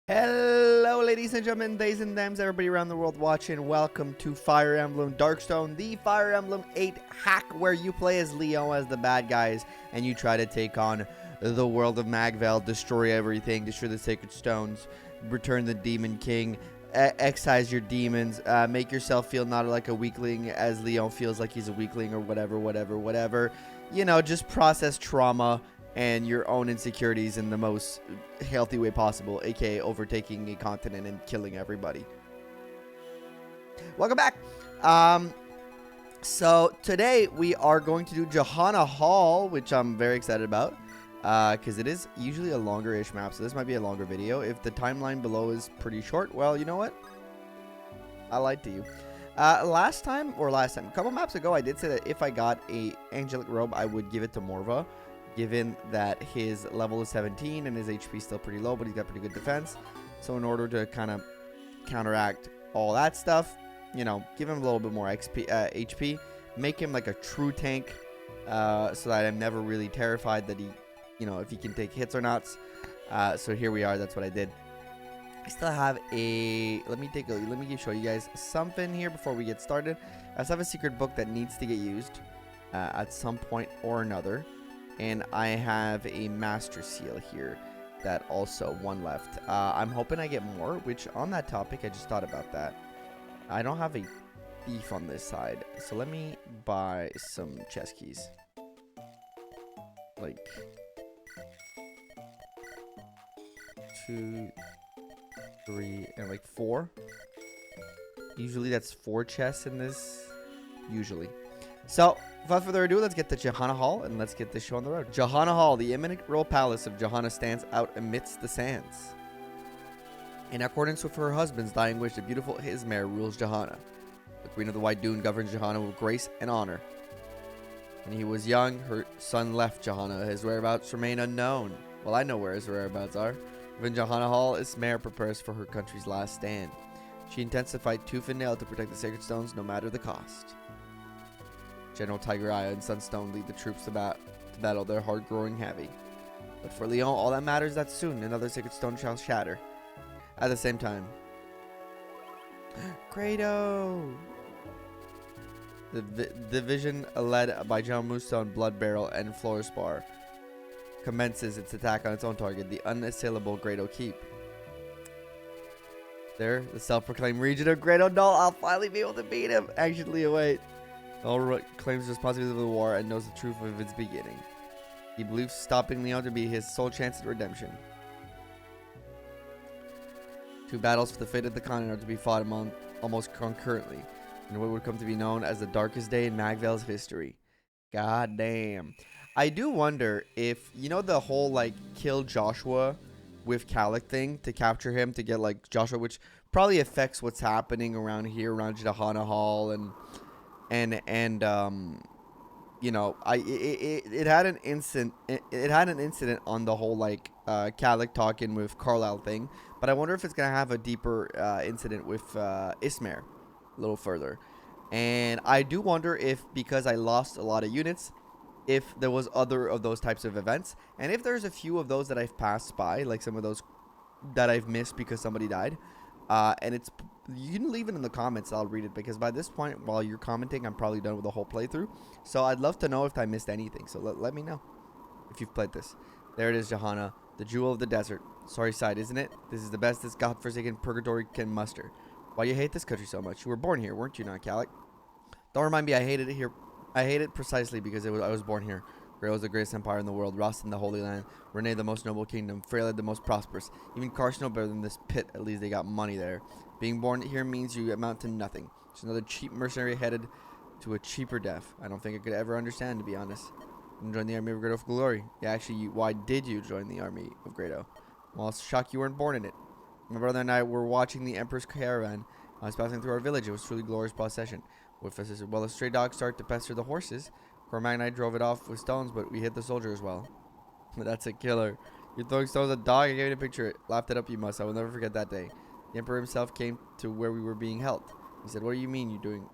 Hello, ladies and gentlemen, theys and thems, everybody around the world watching. Welcome to Fire Emblem Darkstone, the Fire Emblem 8 hack, where you play as Leo as the bad guys, and you try to take on the world of Magvel, destroy everything, destroy the sacred stones, return the Demon King, excise your demons, make yourself feel not like a weakling as Leo feels like he's a weakling, or whatever. You know, just process trauma and your own insecurities in the most healthy way possible, aka overtaking a continent and killing everybody. Welcome back. So today we are going to do Johanna Hall, which I'm very excited about, because it is usually a longer-ish map, so this might be a longer video. If the timeline below is pretty short, well, you know what? I lied to you. Last time, a couple maps ago, I did say that if I got a angelic robe, I would give it to Morva, given that his level is 17 and his HP is still pretty low, but he's got pretty good defense. So in order to kind of counteract all that stuff, you know, give him a little bit more HP, make him like a true tank, so that I'm never really terrified that he, you know, if he can take hits or not. So here we are. That's what I did. I still have a, let me show you guys something here before we get started. I still have a secret book that needs to get used at some point or another. And I have a master seal here that also one left. I'm hoping I get more, which on that topic, I just thought about that. I don't have a beef on this side. So let me buy some chest keys. Like 2, 3, and like 4. Usually that's 4 chests in this. Usually. So, without further ado, let's get to Johanna Hall and let's get this show on the road. Johanna Hall, the imminent royal palace of Johanna stands out amidst the sands. In accordance with her husband's dying wish, the beautiful Ismare rules Johanna. The Queen of the White Dune governs Johanna with grace and honor. When he was young, her son left Johanna. His whereabouts remain unknown. Well, I know where his whereabouts are. Within Johanna Hall, Ismare prepares for her country's last stand. She intends to fight tooth and nail to protect the sacred stones no matter the cost. General Tiger Eye and Sunstone lead the troops to battle, their heart growing heavy. But for Leon, all that matters is that soon another sacred stone shall shatter. At the same time, Grado! The division led by John Moonstone, Blood Barrel, and Floorspar commences its attack on its own target, the unassailable Grado Keep. There, the self-proclaimed region of Grado Null. I'll finally be able to beat him. Actually, wait. Null claims responsibility for the war and knows the truth of its beginning. He believes stopping Leon to be his sole chance at redemption. 2 battles for the fate of the continent are to be fought almost concurrently in what would come to be known as the darkest day in Magvel's history. God damn. I do wonder if, you know, the whole like kill Joshua with Calic thing to capture him to get like Joshua, which probably affects what's happening around here, around Johanna Hall and you know, it had an incident on the whole like Calic talking with Carlisle thing, but I wonder if it's gonna have a deeper incident with Ismare a little further. And I do wonder if, because I lost a lot of units, if there was other of those types of events, and if there's a few of those that I've passed by, like some of those that I've missed because somebody died. And it's, you can leave it in the comments. I'll read it, because by this point, while you're commenting, I'm probably done with the whole playthrough. So I'd love to know if I missed anything. So let me know if you've played this. There it is, Johanna, the jewel of the desert. Sorry sight, isn't it? This is the best this godforsaken purgatory can muster. Why you hate this country so much? You were born here, weren't you, not Calic? Don't remind me I hated it here. I hate it precisely because I was born here. Grado is the greatest empire in the world, Rost in the Holy Land, Renais the most noble kingdom, Freyled the most prosperous. Even Karsh no better than this pit. At least they got money there. Being born here means you amount to nothing. Just another cheap mercenary headed to a cheaper death. I don't think I could ever understand, to be honest. You join the army of Grado for glory. Yeah, actually, why did you join the army of Grado? Well, it's a shock you weren't born in it. My brother and I were watching the Emperor's caravan. I was passing through our village. It was a truly glorious procession. With us, well, a stray dog started to pester the horses. Cormac and I drove it off with stones, but we hit the soldier as well. That's a killer. You're throwing stones at a dog? I gave you a picture. Laughed it up, you must. I will never forget that day. The Emperor himself came to where we were being held. He said, "What do you mean you're doing?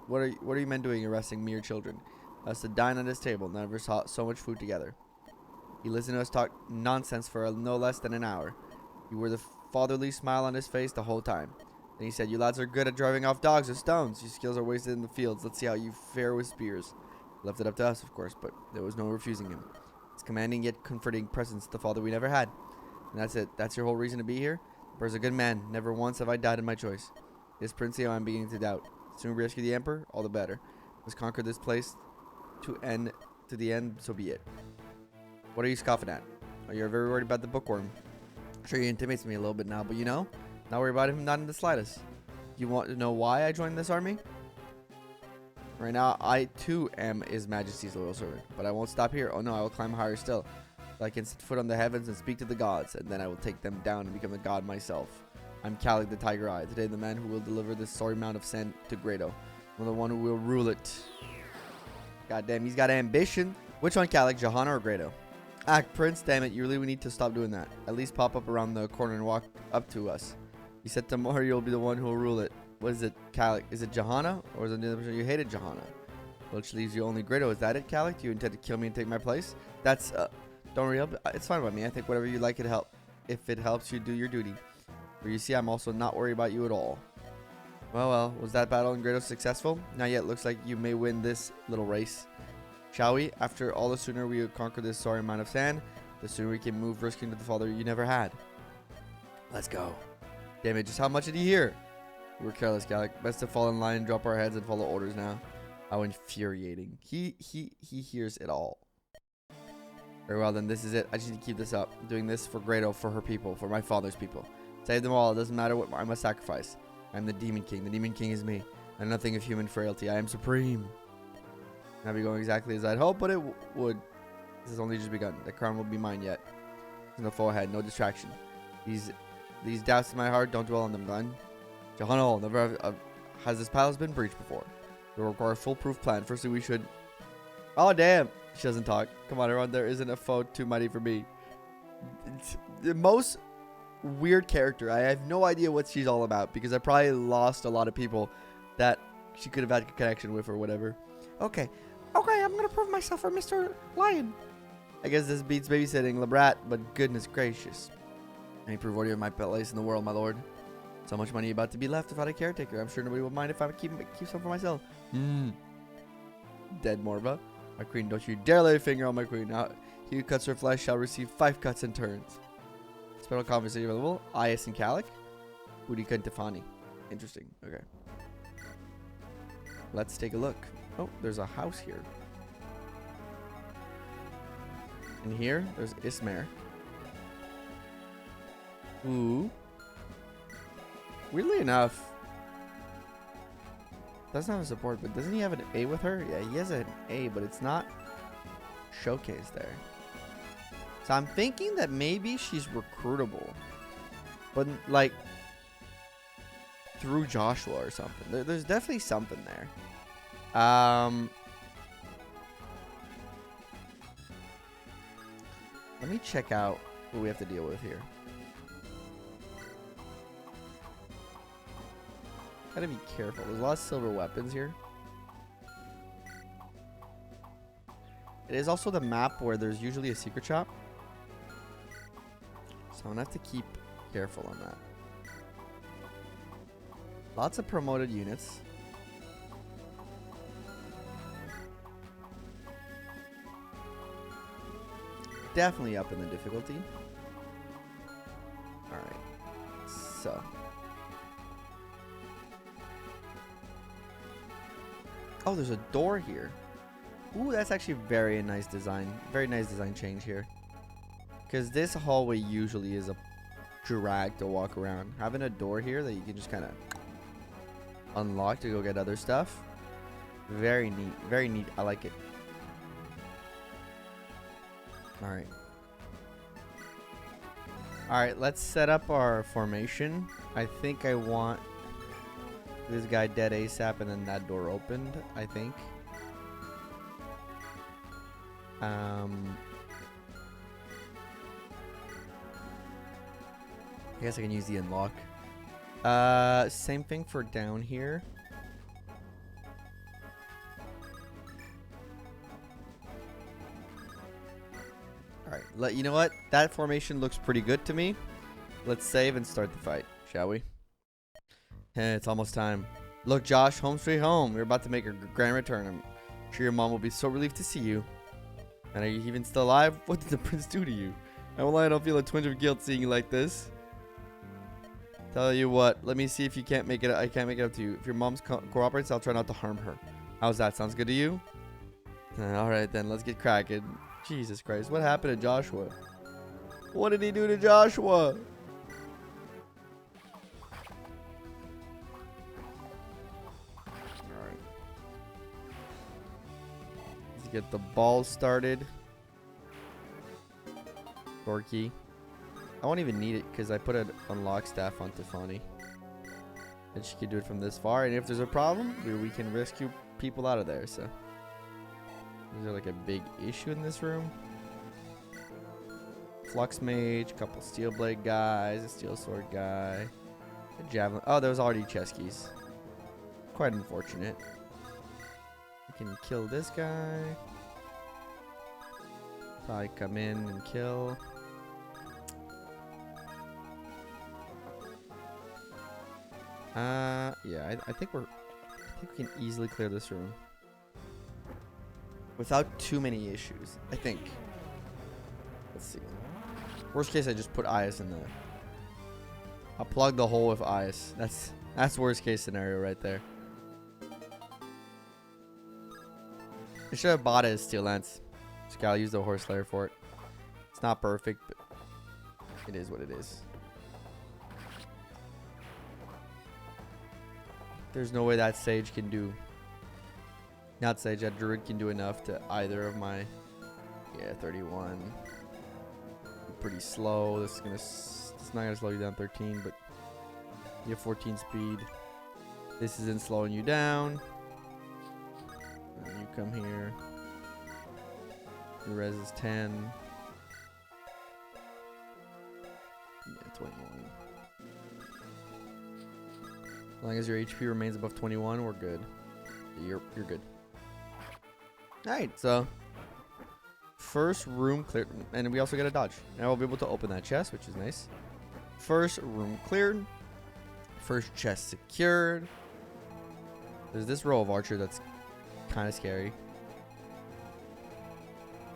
What are you men doing arresting mere children? Us to dine on this table. Never saw so much food together." He listened to us talk nonsense for no less than an hour. You were the fatherly smile on his face the whole time. Then he said, "You lads are good at driving off dogs with stones. Your skills are wasted in the fields. Let's see how you fare with spears." He left it up to us, of course, but there was no refusing him. His commanding yet comforting presence, the father we never had. And that's it. That's your whole reason to be here? The Emperor's a good man. Never once have I doubted my choice. This Princio I'm beginning to doubt. The sooner we rescue the Emperor, all the better. Let's conquer this place to the end, so be it. What are you scoffing at? Oh, you're very worried about the bookworm. Sure, he intimidates me a little bit now, but you know, not worried about him, not in the slightest. You want to know why I joined this army? Right now, I too am His Majesty's loyal servant, but I won't stop here. Oh no, I will climb higher still. So I can set foot on the heavens and speak to the gods, and then I will take them down and become a god myself. I'm Calic the Tiger Eye, today the man who will deliver this sorry mound of sand to Grado. I'm the one who will rule it. Goddamn, he's got ambition. Which one, Calic, Johanna or Grado? Ah, Prince, damn it, you really need to stop doing that. At least pop up around the corner and walk up to us. You said tomorrow you'll be the one who will rule it. What is it, Calic? Is it Johanna? Or is it the other person you hated, Johanna? Which leaves you only Grado. Is that it, Calic? Do you intend to kill me and take my place? That's, don't worry, it's fine by me. I think whatever you like, if it helps you do your duty. But you see, I'm also not worried about you at all. Well, was that battle in Grado successful? Not yet. Looks like you may win this little race. Shall we? After all, the sooner we conquer this sorry amount of sand, the sooner we can move risking to the father you never had. Let's go. Damn it, just how much did he hear? We're careless, Calic. Best to fall in line and drop our heads and follow orders now. How infuriating. He hears it all. Very well, then this is it. I just need to keep this up. I'm doing this for Grado, for her people, for my father's people. Save them all. It doesn't matter what I must sacrifice. I'm the Demon King. The Demon King is me. I'm nothing of human frailty. I am supreme. Not be going exactly as I'd hoped, but it would. This has only just begun. The crown will be mine yet. There's no foe ahead, no distraction. These doubts in my heart, don't dwell on them, Glenn. Johanna, never has this palace been breached before? It will require a foolproof plan. Firstly, we should. Oh damn! She doesn't talk. Come on, everyone. There isn't a foe too mighty for me. It's the most weird character. I have no idea what she's all about because I probably lost a lot of people that she could have had a connection with or whatever. Okay, I'm gonna prove myself for Mr. Lion. I guess this beats babysitting, Labrat, but goodness gracious. I may prove worthy of my place in the world, my lord. So much money about to be left without a caretaker. I'm sure nobody will mind if I keep some for myself. Dead Morva. My queen, don't you dare lay a finger on my queen. Now, he who cuts her flesh shall receive 5 cuts in turns. Special conversation available. Ias and Calic. Eirika and Tiffani. Interesting. Okay. Let's take a look. Oh, there's a house here. And here, there's Ismare. Ooh. Weirdly enough, doesn't have a support, but doesn't he have an A with her? Yeah, he has an A, but it's not showcased there. So I'm thinking that maybe she's recruitable, but like through Joshua or something. There's definitely something there. Let me check out what we have to deal with here. Gotta be careful. There's a lot of silver weapons here. It is also the map where there's usually a secret shop. So I'm gonna have to keep careful on that. Lots of promoted units. Definitely up in the difficulty. Alright. So. Oh, there's a door here. Ooh, that's actually very nice design. Very nice design change here. Because this hallway usually is a drag to walk around. Having a door here that you can just kind of unlock to go get other stuff. Very neat. Very neat. I like it. Alright. Alright, let's set up our formation. I think I want this guy dead ASAP and then that door opened, I think. I guess I can use the unlock. Same thing for down here. Alright, you know what? That formation looks pretty good to me. Let's save and start the fight, shall we? Hey, it's almost time. Look, Josh, home sweet home. You're about to make a grand return. I'm sure your mom will be so relieved to see you. And are you even still alive? What did the prince do to you? I won't lie, I don't feel a twinge of guilt seeing you like this. Tell you what, let me see if you can't make it. I can't make it up to you. If your mom's cooperates, I'll try not to harm her. How's that? Sounds good to you? All right, then. Let's get cracking. Jesus Christ. What happened to Joshua? What did he do to Joshua? Alright. Let's get the ball started. Dorky. I won't even need it because I put an unlock staff on Tiffani. And she can do it from this far. And if there's a problem, we can rescue people out of there. So, is there like a big issue in this room? Flux mage, couple steel blade guys, a steel sword guy, a javelin. Oh, there was already chest keys. Quite unfortunate. We can kill this guy. Probably come in and kill. Yeah, I think we can easily clear this room without too many issues. I think. Let's see. Worst case, I just put Ice in there. I'll plug the hole with Ice. That's worst case scenario right there. I should have bought it as Steel Lance. Just gotta use the Horse Slayer for it. It's not perfect, but it is what it is. There's no way that Sage can do. Not Sage, that Druid can do enough to either of my. Yeah, 31. Pretty slow. It's not gonna slow you down 13, but you have 14 speed. This isn't slowing you down. And you come here. Your res is 10. Yeah, 21. As long as your HP remains above 21, we're good. You're good. Alright, so first room cleared, and we also get a dodge. Now we'll be able to open that chest, which is nice. First room cleared. First chest secured. There's this row of archer that's kind of scary.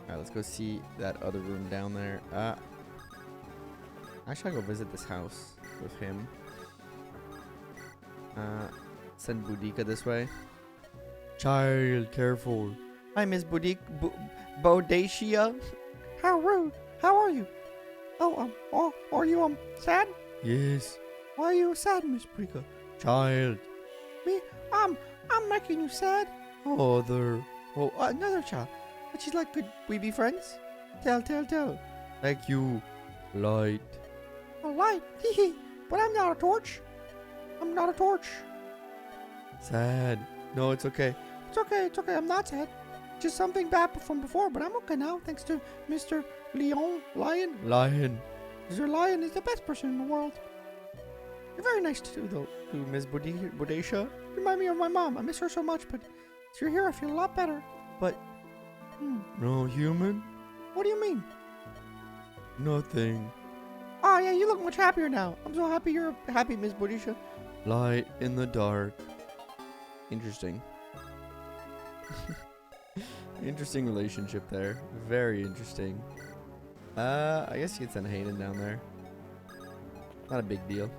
Alright, let's go see that other room down there. Actually, I'll go visit this house with him. Send Boudica this way. Child, careful. Hi, Miss Bodacia. How rude. How are you? Are you sad? Yes. Why are you sad, Miss Boudica? Child. Me? I'm making you sad. Other. Oh, another child. But she's like, could we be friends? Tell. Thank you. Light. A light. Hee. But I'm not a torch. I'm not a torch. Sad. No, it's okay. It's okay. I'm not sad. Just something bad from before, but I'm okay now, thanks to Mr. Lion. Mr. Lion is the best person in the world. You're very nice to Miss Bodacia. Remind me of my mom. I miss her so much, but if you're here, I feel a lot better. But, No human? What do you mean? Nothing. Oh, yeah, you look much happier now. I'm so happy you're happy, Miss Bodacia. Light in the dark. Interesting. Interesting relationship there. Very interesting. I guess you could send Hayden down there. Not a big deal.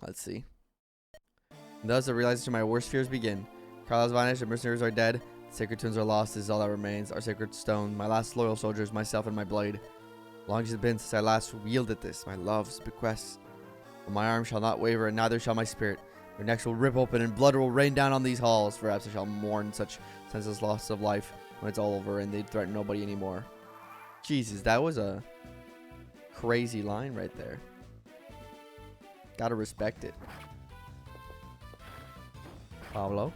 Let's see. Thus, the realization of my worst fears begin. Carlos vanished, the mercenaries are dead. Sacred tunes are lost. This is all that remains. Our sacred stone. My last loyal soldiers, myself and my blade. Long has it been since I last wielded this, my love's bequest. But my arm shall not waver, and neither shall my spirit. Their necks will rip open, and blood will rain down on these halls. Perhaps I shall mourn such senseless loss of life when it's all over, and they threaten nobody anymore. Jesus, that was a crazy line right there. Gotta respect it. Pablo's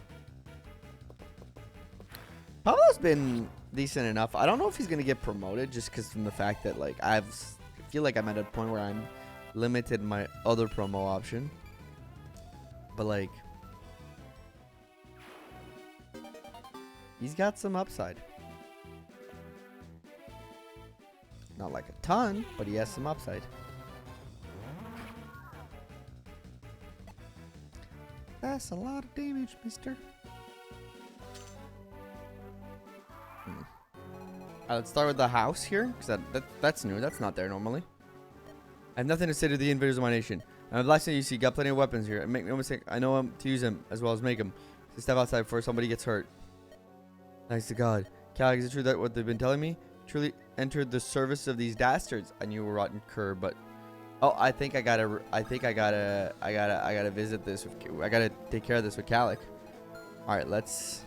been decent enough. I don't know if he's gonna get promoted just because from the fact that like I feel like I'm at a point where I'm limited in my other promo option. But like he's got some upside. Not like a ton, but he has some upside. That's a lot of damage, mister. Let's start with the house here, because that's new. That's not there normally. I have nothing to say to the invaders of my nation. I'm a blacksmith, you see, got plenty of weapons here. And make no mistake, I know him to use them as well as make them. So step outside before somebody gets hurt. Thanks to God. Calic, is it true that what they've been telling me truly entered the service of these dastards? I knew a rotten cur, but oh, I gotta visit this. I gotta take care of this with Calic. All right, let's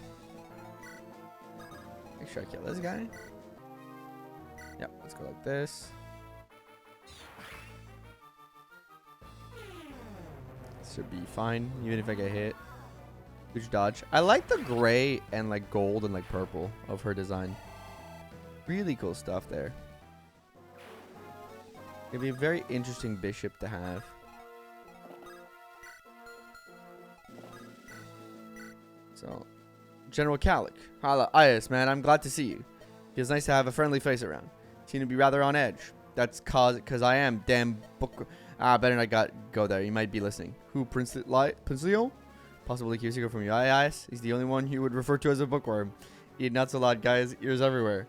make sure I kill this guy. Yep, let's go like this. Should be fine, even if I get hit. Huge dodge. I like the gray and like gold and like purple of her design. Really cool stuff there. It'd be a very interesting bishop to have. So, General Calic. Hala, Ayas, man, I'm glad to see you. Feels nice to have a friendly face around. Seem to be rather on edge. That's cause I am damn book. Better not go there. You might be listening. Who, Prince Leo? Possibly keeps secret from you. Ayas. He's the only one you would refer to as a bookworm. Eat not so loud, guys. Ears everywhere.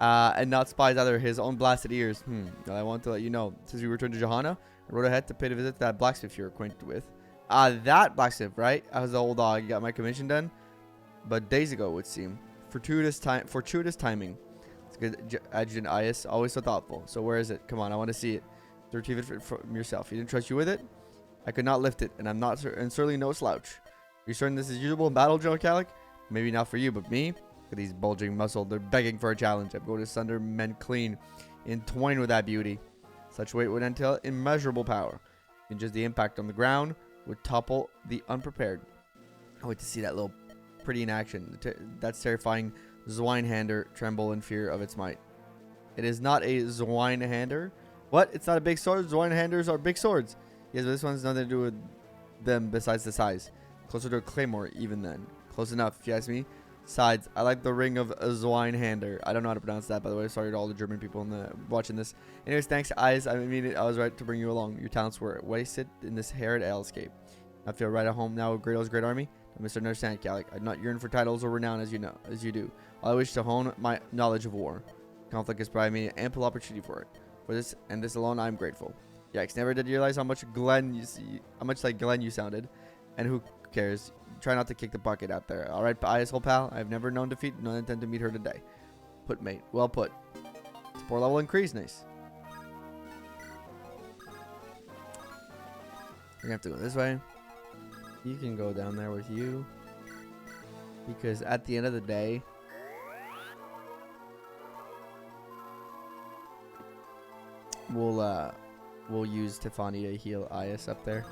And not spies either. His own blasted ears. I want to let you know. Since we returned to Johanna, I rode ahead to pay a visit to that blacksmith you're acquainted with. That blacksmith, right? I was the old dog. You got my commission done. But days ago, it would seem. Fortuitous timing. It's good. Adjutant Ayas, always so thoughtful. So where is it? Come on, I want to see it. To retrieve it from yourself. He didn't trust you with it? I could not lift it, and I'm not, and certainly no slouch. Are you certain this is usable in battle, General Calic? Maybe not for you, but me? Look at these bulging muscles. They're begging for a challenge. I'm going to sunder men clean, entwine with that beauty. Such weight would entail immeasurable power. And just the impact on the ground would topple the unprepared. I wait to see that little pretty in action. That's terrifying Zwinehander tremble in fear of its might. It is not a Zwinehander. What? It's not a big sword? Zwinehanders are big swords. Yes, but this one has nothing to do with them besides the size. Closer to a claymore even then. Close enough, if you ask me. Besides, I like the ring of a Zwinehander. I don't know how to pronounce that, by the way. Sorry to all the German people watching this. Anyways, thanks, Eyes. I mean, I was right to bring you along. Your talents were wasted in this harried hellscape. I feel right at home now with Grado's great army. I must understand, Calic. I do not yearn for titles or renown as you do. I wish to hone my knowledge of war. Conflict has provided me ample opportunity for it. For this and this alone, I'm grateful. Yikes! Never did realize how much like Glenn you sounded. And who cares? Try not to kick the bucket out there. All right, old pal. I've never known defeat. No intend to meet her today. Put, mate. Well put. Support level increase. Nice. We're gonna have to go this way. You can go down there with you. Because at the end of the day, we'll use Tiffani to heal Ayas up there.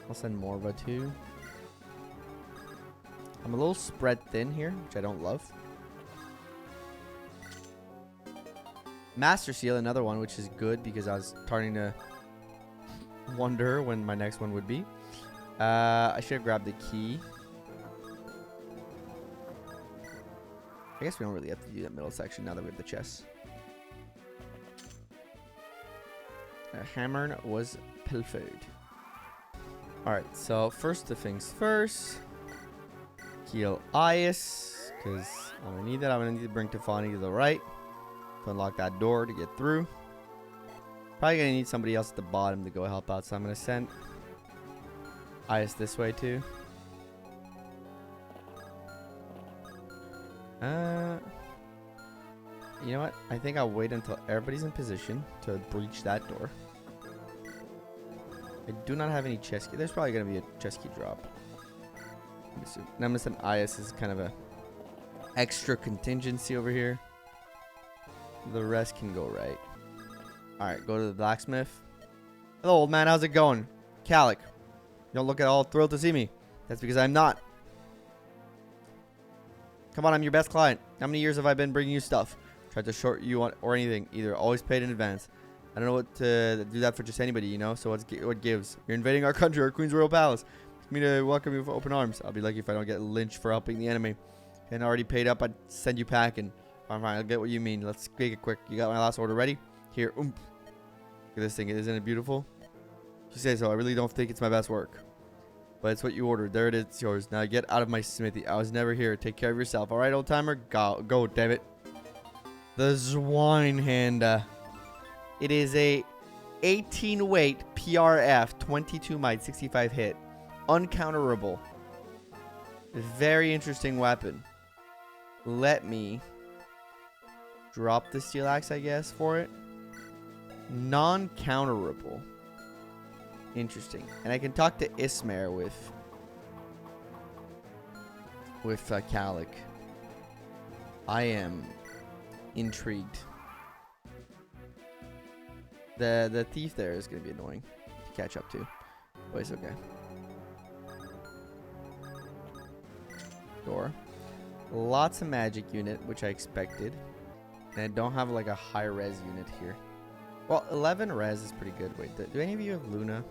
I'll send Morva too. I'm a little spread thin here, which I don't love. Master Seal, another one, which is good because I was starting to wonder when my next one would be. I should have grabbed the key. I guess we don't really have to do that middle section now that we have the chest. Hammer was pilfered. Alright, so first things first. Heal Ayas, because I'm going to need that. I'm going to need to bring Tiffani to the right to unlock that door to get through. Probably going to need somebody else at the bottom to go help out, so I'm going to send Ayas this way too. You know what? I think I'll wait until everybody's in position to breach that door. I do not have any chest key. There's probably going to be a chest key drop. And I'm going to send Ayas as kind of a extra contingency over here. The rest can go right. Alright, go to the blacksmith. Hello, old man. How's it going? Calic. You don't look at all thrilled to see me. That's because I'm not. Come on, I'm your best client. How many years have I been bringing you stuff? Tried to short you on or anything. Either always paid in advance. I don't know what to do that for just anybody, you know? So what gives? You're invading our country, our Queen's Royal Palace. Me to welcome you with open arms. I'll be lucky if I don't get lynched for helping the enemy. and already paid up, I'd send you packing. Fine, fine. I'll get what you mean. Let's make it quick. You got my last order ready? Here. Look at this thing. Isn't it beautiful? She says so. I really don't think it's my best work. But it's what you ordered. There it is. It's yours. Now get out of my smithy. I was never here. Take care of yourself. All right, old timer? Go, damn it. The Zwine Handa. It is a 18 weight PRF, 22 might, 65 hit. Uncounterable. Very interesting weapon. Let me drop the steel axe, I guess, for it. Non-counterable. Interesting. And I can talk to Ismare with Kalik. I am intrigued. The thief there is going to be annoying to catch up to. But it's okay. Door. Lots of magic unit, which I expected. And I don't have like a high res unit here. Well, 11 res is pretty good. Wait, do any of you have Luna?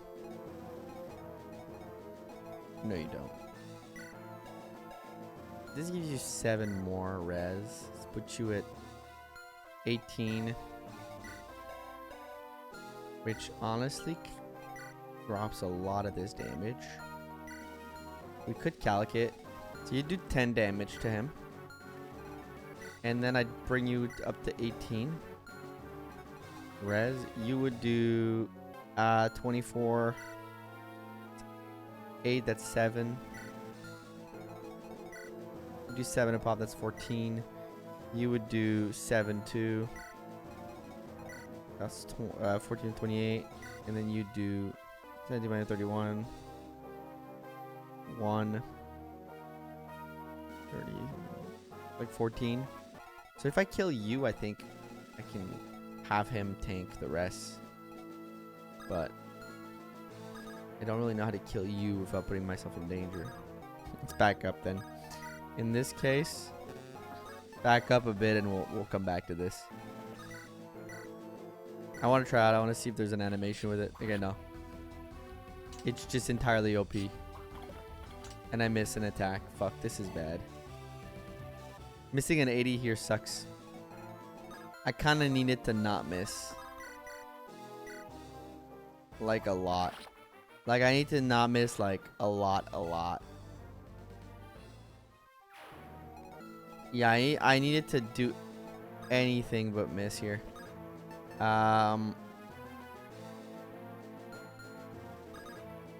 No, you don't. This gives you 7 more res. Let's put you at 18. Which honestly drops a lot of this damage. We could calculate. So you do 10 damage to him. And then I'd bring you up to 18. Res, you would do 24. 8, that's 7. You do 7 a pop, that's 14. You would do 7 too. That's 14, 28. And then you do 17 minus 31. 1. 30. Like 14. So if I kill you, I think I can have him tank the rest. But I don't really know how to kill you without putting myself in danger. Let's back up then. In this case, back up a bit and we'll come back to this. I want to try out. I want to see if there's an animation with it. Okay, no. It's just entirely OP. And I miss an attack. Fuck, this is bad. Missing an 80 here sucks. I kind of need it to not miss. Like a lot. Like I need to not miss like a lot. Yeah, I need it to do anything but miss here. I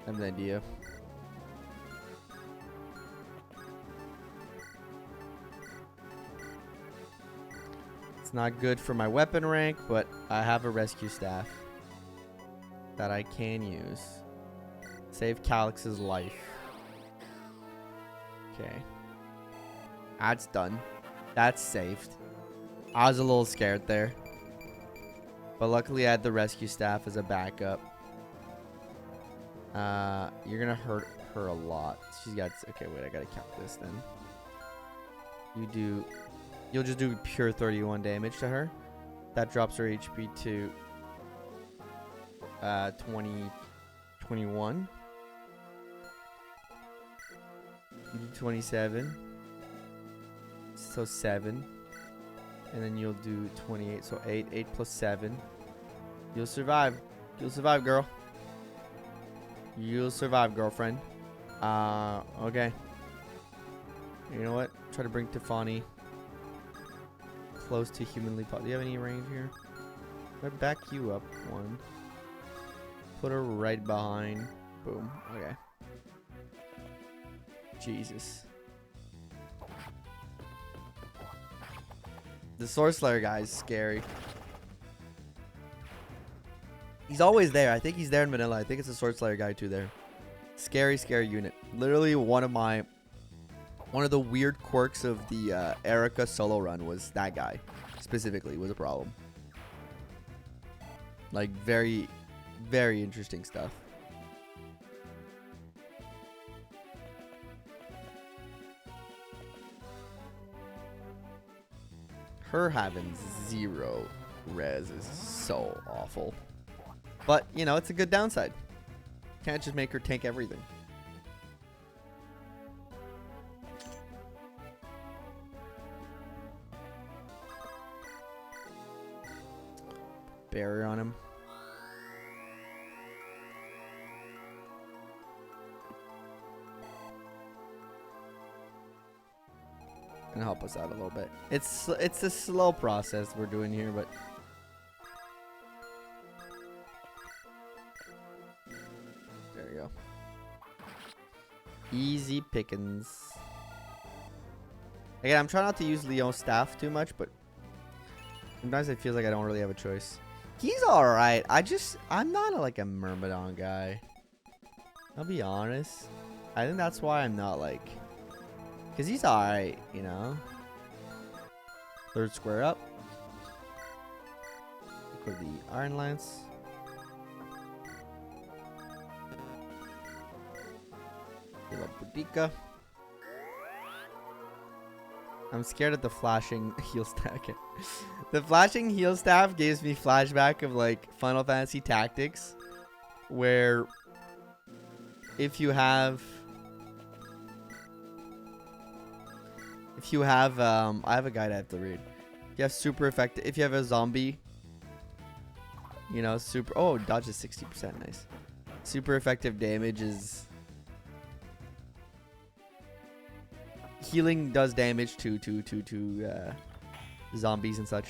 have an idea. It's not good for my weapon rank, but I have a rescue staff that I can use. Save Calix's life. Okay. That's done. That's saved. I was a little scared there. But luckily I had the rescue staff as a backup. You're gonna hurt her a lot. She's got... Okay, wait, I gotta count this then. You'll just do pure 31 damage to her. That drops her HP to 21. You do 27. So 7. And then you'll do 28. So 8. 8 plus 7. You'll survive. You'll survive, girl. You'll survive, girlfriend. Okay. You know what? Try to bring Tiffani close to humanly possible. Do you have any range here? I'm gonna back you up 1. Put her right behind. Boom. Okay. Jesus. The Sword Slayer guy is scary. He's always there. I think he's there in vanilla. I think it's a Sword Slayer guy too there. Scary, scary unit. Literally one of the weird quirks of the Eirika solo run was that guy specifically was a problem. Like very, very interesting stuff. Her having 0 res is so awful. But, you know, it's a good downside. Can't just make her tank everything. barrier on him. Gonna help us out a little bit. It's a slow process we're doing here, but there we go. Easy pickings. Again, I'm trying not to use Leon's staff too much, but sometimes it feels like I don't really have a choice. He's alright. I'm not like a Myrmidon guy. I'll be honest. I think that's why I'm not like... Because he's alright, you know? Third square up. Look for the Iron Lance. Boudica. I'm scared of the flashing heal staff. The flashing heal staff gives me flashback of like Final Fantasy Tactics, where if you have I have a guide I have to read. If you have super effective, if you have a zombie, you know, dodge is 60%, nice. Super effective damage is healing does damage to zombies and such.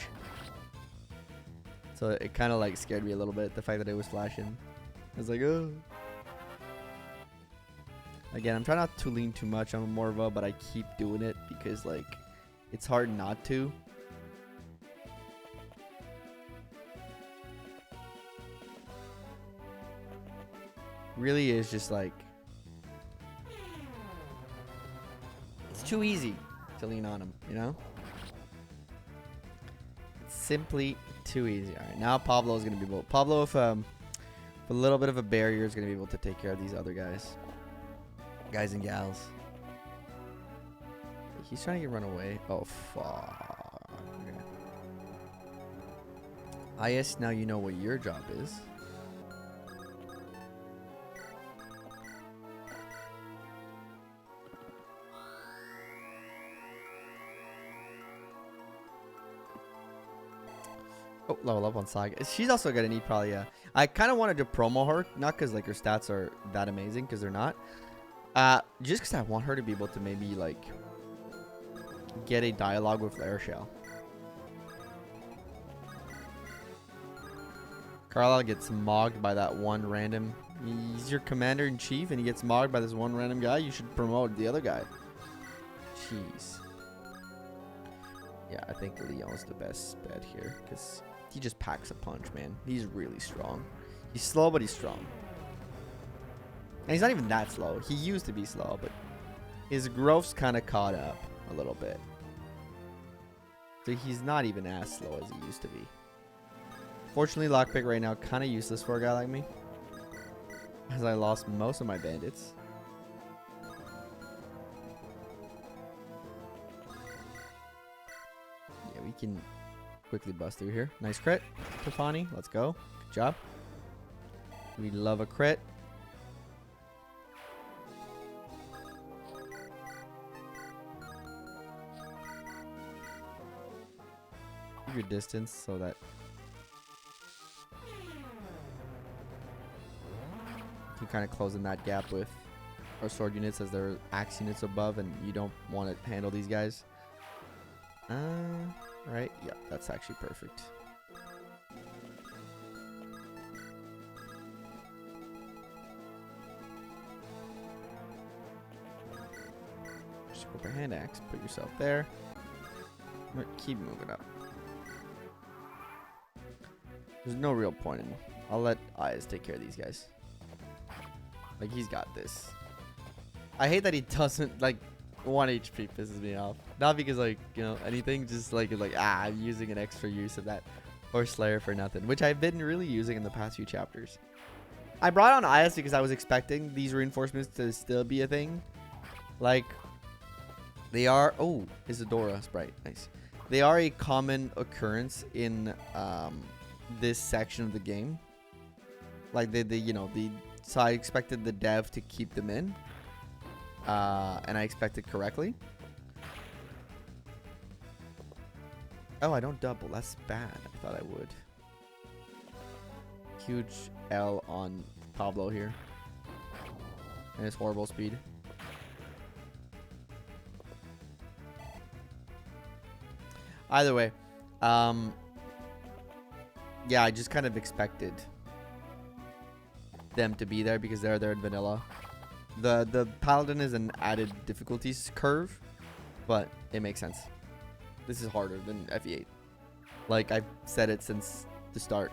So it kind of like scared me a little bit, the fact that it was flashing. I was like, oh. Again, I'm trying not to lean too much on Morva, but I keep doing it because like it's hard not to. Really is just like it's too easy to lean on him, you know? It's simply too easy. All right, now Pablo is going to be able... Pablo, with a little bit of a barrier, is going to be able to take care of these other guys. Guys and gals. He's trying to get run away. Oh, fuck. Okay. IS, now you know what your job is. Oh, level up on Saga. She's also gonna need probably a... I kind of wanted to promo her, not because like her stats are that amazing, because they're not. Just because I want her to be able to maybe like get a dialogue with Lairshell. Carlisle gets mogged by that one random... He's your commander-in-chief and he gets mogged by this one random guy. You should promote the other guy. Jeez. Yeah, I think Leon's the best bet here because he just packs a punch, man. He's really strong. He's slow, but he's strong. And he's not even that slow. He used to be slow, but his growth's kind of caught up a little bit. So he's not even as slow as he used to be. Fortunately, lockpick right now kind of useless for a guy like me, as I lost most of my bandits. Yeah, we can quickly bust through here. Nice crit, Tiffani. Let's go. Good job. We love a crit. Your distance so that you kind of close in that gap with our sword units as their axe units above, and you don't want to handle these guys. Right? Yeah, that's actually perfect. Just go for hand axe, put yourself there. Keep moving up. There's no real point in... I'll let Ayaz take care of these guys. Like, he's got this. I hate that he doesn't, like, 1 HP pisses me off. Not because, like, you know, anything. Just, like, I'm using an extra use of that. Or Slayer for nothing. Which I've been really using in the past few chapters. I brought on Ayaz because I was expecting these reinforcements to still be a thing. Like, they are... Oh, Isadora Sprite. Nice. They are a common occurrence in, this section of the game. Like so I expected the dev to keep them in, and I expected correctly. Oh, I don't double. That's bad. I thought I would. huge L on Pablo here. And his horrible speed. Either way, yeah, I just kind of expected them to be there because they're there in vanilla. The paladin is an added difficulties curve, but it makes sense. This is harder than FE8. Like I've said it since the start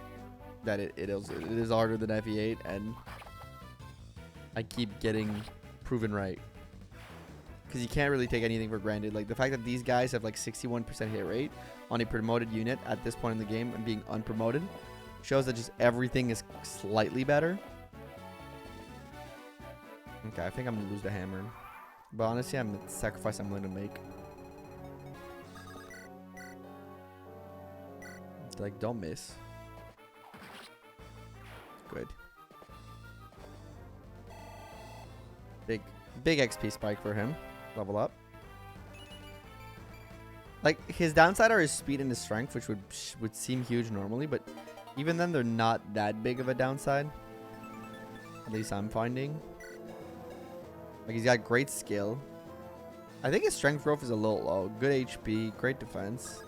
that it is harder than FE8, and I keep getting proven right. Because you can't really take anything for granted. Like the fact that these guys have like 61% hit rate on a promoted unit at this point in the game and being unpromoted shows that just everything is slightly better. Okay, I think I'm gonna lose the hammer, but honestly, I'm the sacrifice I'm willing to make. Like, don't miss. Good. Big XP spike for him. Level up. Like, his downside are his speed and his strength, which would seem huge normally, but even then, they're not that big of a downside. At least I'm finding. Like, he's got great skill. I think his strength growth is a little low. Good HP, great defense.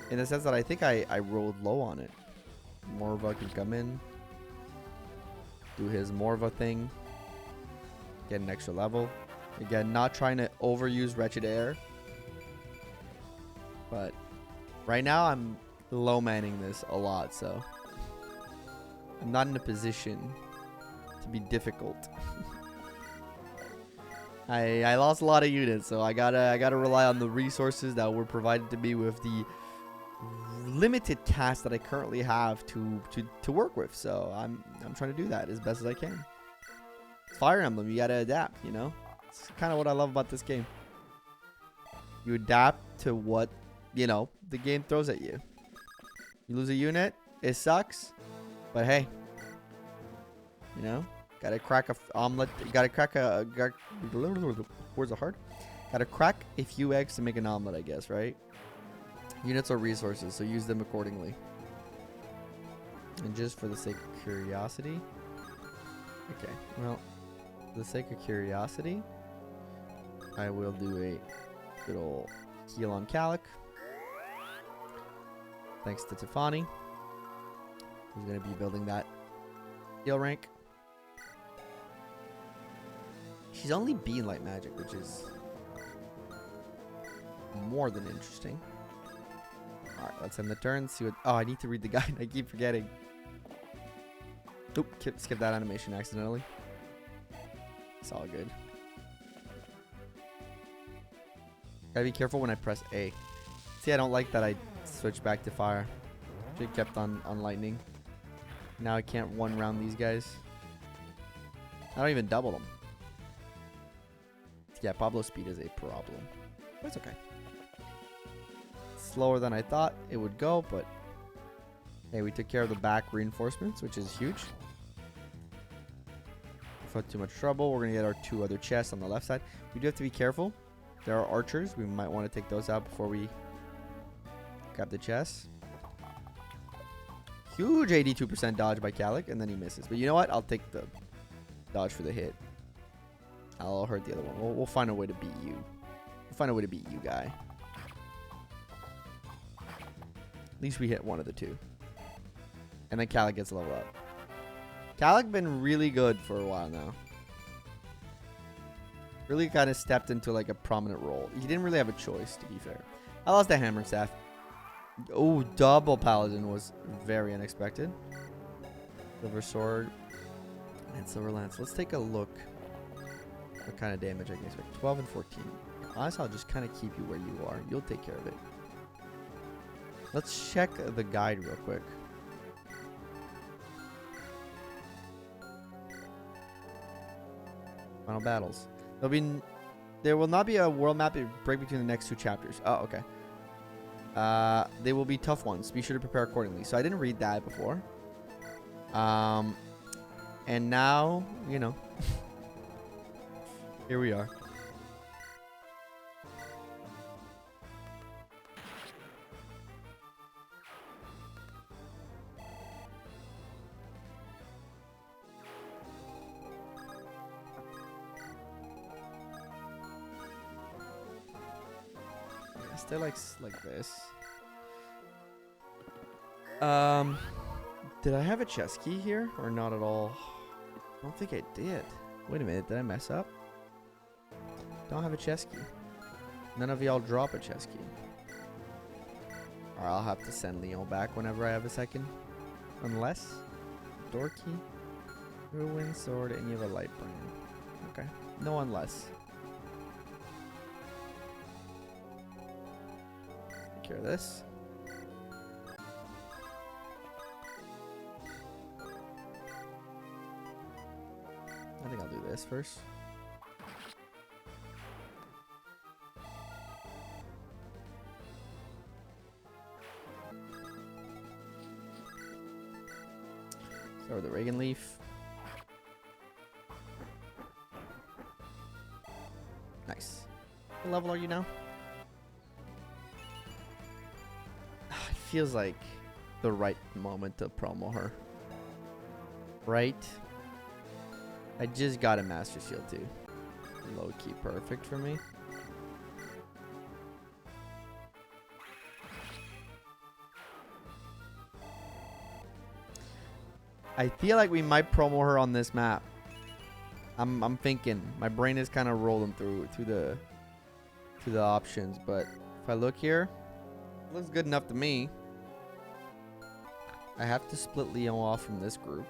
In the sense that I think I rolled low on it. Morva can come in. Do his Morva thing. Get an extra level. Again, not trying to overuse Wretched Air. But right now I'm low manning this a lot, so I'm not in a position to be difficult. I lost a lot of units, so I gotta rely on the resources that were provided to me with the limited tasks that I currently have to work with. So I'm trying to do that as best as I can. It's Fire Emblem, you gotta adapt, you know? It's kind of what I love about this game. You adapt to what, you know, the game throws at you. You lose a unit, it sucks, but hey, you know, gotta crack a omelet, gotta crack a, words are hard. Gotta crack a few eggs to make an omelet, I guess, right? Units are resources, so use them accordingly. And just for the sake of curiosity, okay, well, for the sake of curiosity, I will do a good old heal on Calic. Thanks to Tiffani, who's going to be building that heal rank. She's only B in light magic, which is more than interesting. Alright, let's end the turn. See what. Oh, I need to read the guide. I keep forgetting. Oop, skip that animation accidentally. It's all good. Gotta be careful when I press A. See, I don't like that I switched back to fire. Should've kept on lightning. Now I can't one round these guys. I don't even double them. Yeah, Pablo's speed is a problem. But it's okay. Slower than I thought it would go, but hey, we took care of the back reinforcements, which is huge. Without too much trouble, we're gonna get our 2 other chests on the left side. We do have to be careful. There are archers. We might want to take those out before we grab the chests. Huge 82% dodge by Calic, and then he misses. But you know what? I'll take the dodge for the hit. I'll hurt the other one. We'll find a way to beat you. We'll find a way to beat you, guy. At least we hit one of the 2. And then Calic gets leveled up. Calic been really good for a while now. Really kind of stepped into like a prominent role. He didn't really have a choice, to be fair. I lost the hammer staff. Oh, double paladin was very unexpected. Silver sword and silver lance. Let's take a look. What kind of damage I can expect? 12 and 14. Honestly, I'll just kind of keep you where you are. You'll take care of it. Let's check the guide real quick. Final battles. There will not be a world map break between the next 2 chapters. Oh, okay. They will be tough ones. Be sure to prepare accordingly. So I didn't read that before. And now, you know, here we are. stay like this. Did I have a chest key here or not at all? I don't think I did. Wait a minute, did I mess up? Don't have a chest key. None of y'all drop a chest key. Or I'll have to send Leon back whenever I have a second. Unless door key, ruin sword, and you have a light brand. Okay, no unless. Take care of this. I think I'll do this first. Start with the Reagan leaf. Nice. What level are you now? It feels like the right moment to promo her. Right? I just got a Master Shield too. Low key perfect for me. I feel like we might promo her on this map. I'm thinking. My brain is kind of rolling through the options, but if I look here, it looks good enough to me. I have to split Leon off from this group,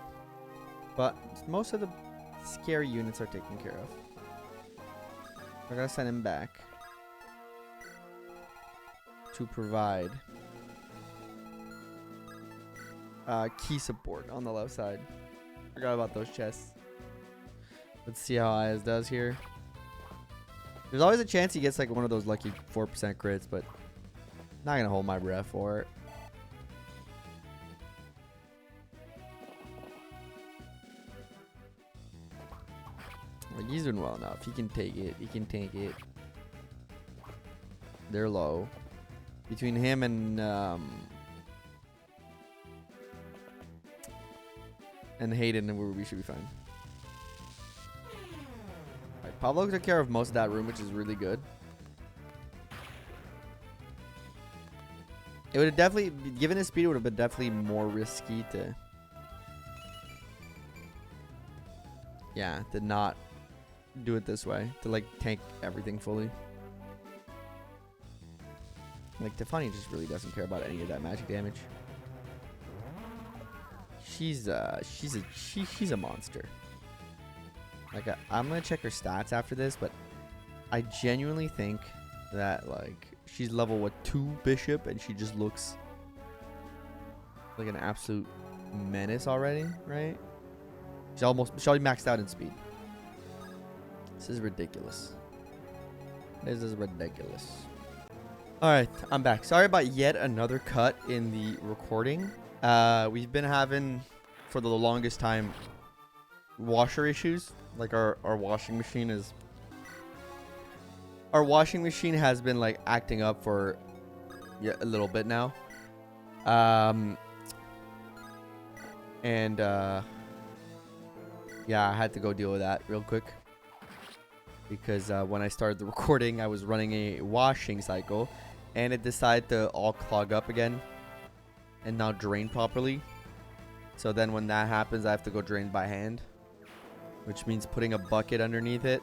but most of the scary units are taken care of. We're gonna send him back to provide key support on the left side. Forgot about those chests. Let's see how Ayaz does here. There's always a chance he gets like one of those lucky 4% crits, but not gonna hold my breath for it. Like, he's doing well enough. He can take it. He can take it. They're low. Between him and Hayden, we should be fine. Alright, Pablo took care of most of that room, which is really good. It would have definitely, given his speed, it would have been definitely more risky to, yeah, to not do it this way, to like tank everything fully. Like Tiffani just really doesn't care about any of that magic damage. She's a monster. Like I'm gonna check her stats after this, but I genuinely think that like she's level 2 bishop and she just looks like an absolute menace already, right? She's already maxed out in speed. This is ridiculous. This is ridiculous. Alright, I'm back. Sorry about yet another cut in the recording. We've been having, for the longest time, washer issues. Like our washing machine is... Our washing machine has been like acting up for a little bit now. Yeah, I had to go deal with that real quick. Because when I started the recording, I was running a washing cycle. And it decided to all clog up again. And not drain properly. So then when that happens, I have to go drain by hand. Which means putting a bucket underneath it.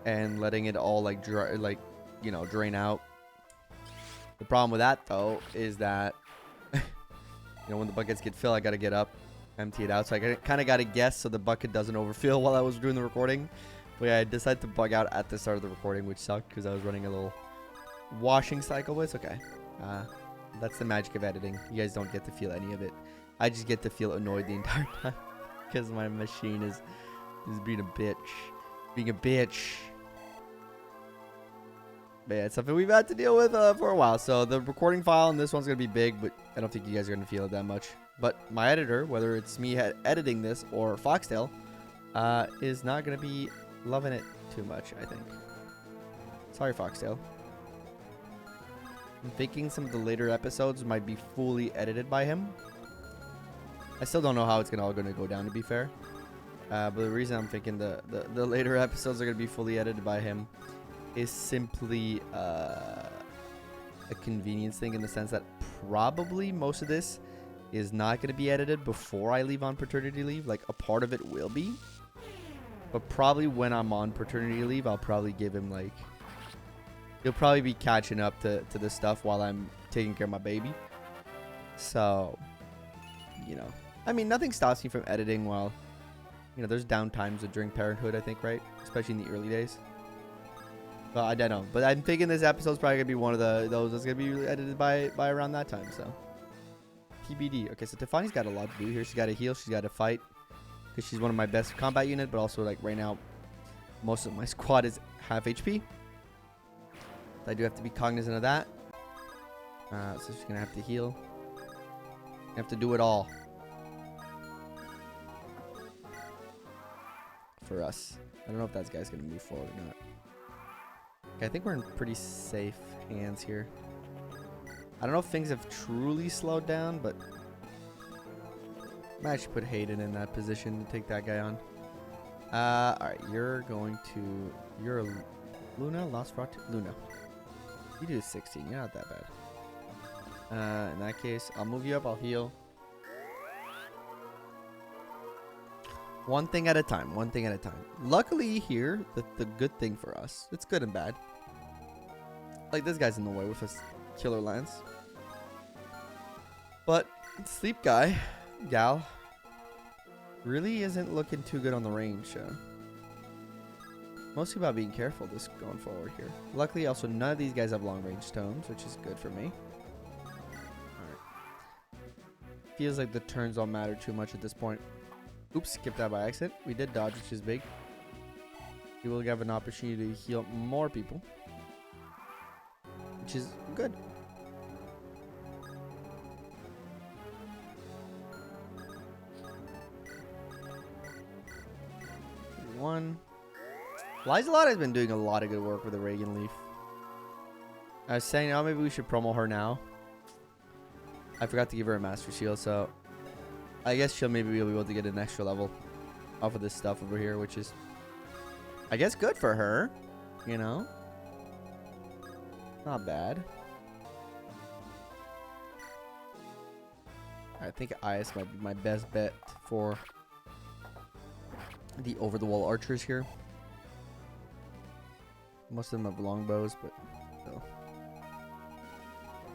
And letting it all like dry, like, you know, drain out. The problem with that though is that you know, when the buckets get filled, I gotta get up, empty it out. So I kind of gotta guess so the bucket doesn't overfill while I was doing the recording. But yeah, I decided to bug out at the start of the recording, which sucked because I was running a little washing cycle. But it's okay. That's the magic of editing. You guys don't get to feel any of it. I just get to feel annoyed the entire time because my machine is being a bitch. Being a bitch. But yeah, it's something we've had to deal with for a while. So the recording file in this one's going to be big, but I don't think you guys are going to feel it that much. But my editor, whether it's me editing this or Foxtail, is not going to be loving it too much, I think. Sorry, Foxtail. I'm thinking some of the later episodes might be fully edited by him. I still don't know how it's all going to go down, to be fair. But the reason I'm thinking the later episodes are going to be fully edited by him is simply a convenience thing in the sense that probably most of this is not going to be edited before I leave on paternity leave. Like, a part of it will be. But probably when I'm on paternity leave, I'll probably give him, like... He'll probably be catching up to this stuff while I'm taking care of my baby. So, you know. I mean, nothing stops me from editing while... You know, there's downtimes during parenthood, I think, right? Especially in the early days. But I don't know. But I'm thinking this episode's probably going to be one of those that's going to be edited by around that time, so... TBD. Okay, so Tiffani's got a lot to do here. She's got to heal. She's got to fight. Because she's one of my best combat unit. But also, like, right now, most of my squad is half HP. So I do have to be cognizant of that. So she's going to have to heal. I have to do it all. For us. I don't know if that guy's going to move forward or not. Okay, I think we're in pretty safe hands here. I don't know if things have truly slowed down, but I might actually put Hayden in that position to take that guy on. Alright, you're going to... You're a Luna? Lost Rock? Luna. You do 16. You're not that bad. In that case, I'll move you up. I'll heal. One thing at a time. One thing at a time. Luckily here, the good thing for us, it's good and bad. Like, this guy's in the way with his killer lance. But sleep guy, gal, really isn't looking too good on the range. Mostly about being careful this going forward here. Luckily, also, none of these guys have long range stones, which is good for me. Alright. Feels like the turns don't matter too much at this point. Oops, skipped that by accident. We did dodge, which is big. We will have an opportunity to heal more people, which is good. One. Liza has been doing a lot of good work with the Reagan Leaf. I was saying, oh, maybe we should promo her now. I forgot to give her a Master Shield, so I guess she'll maybe be able to get an extra level off of this stuff over here, which is, I guess, good for her. You know? Not bad. I think IS might be my best bet for the over-the-wall archers here. Most of them have longbows, but still.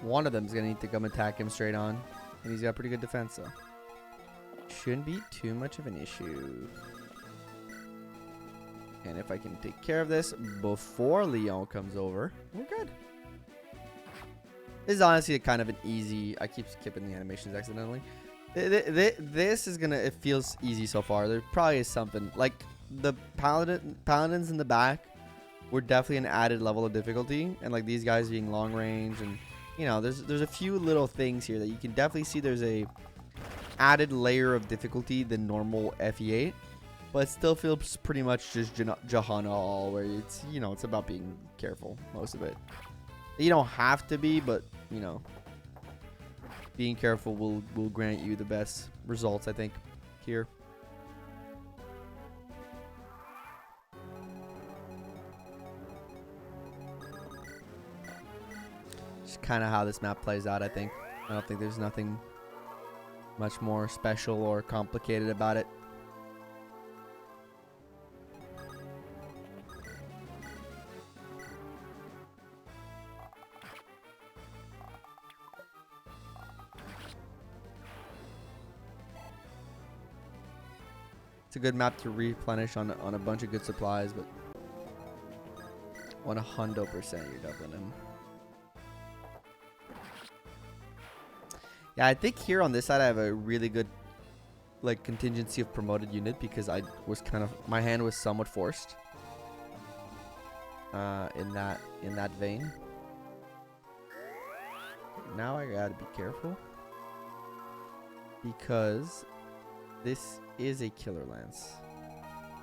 One of them is going to need to come attack him straight on. And he's got pretty good defense, so shouldn't be too much of an issue. And if I can take care of this before Leon comes over, we're good. This is honestly a kind of an easy... I keep skipping the animations accidentally. This is gonna... It feels easy so far. There probably is something. Like, the paladins in the back were definitely an added level of difficulty. And, like, these guys being long range. And, you know, there's a few little things here that you can definitely see there's a added layer of difficulty than normal FE8. But it still feels pretty much just Jahana all, where it's, you know, it's about being careful, most of it. You don't have to be, but, you know, being careful will grant you the best results, I think, here. Just kind of how this map plays out, I think. I don't think there's nothing much more special or complicated about it. It's a good map to replenish on a bunch of good supplies, but 100% you're doubling him. Yeah, I think here on this side I have a really good, like, contingency of promoted unit because I was kind of, my hand was somewhat forced in that vein. Now I gotta be careful because this is a killer lance.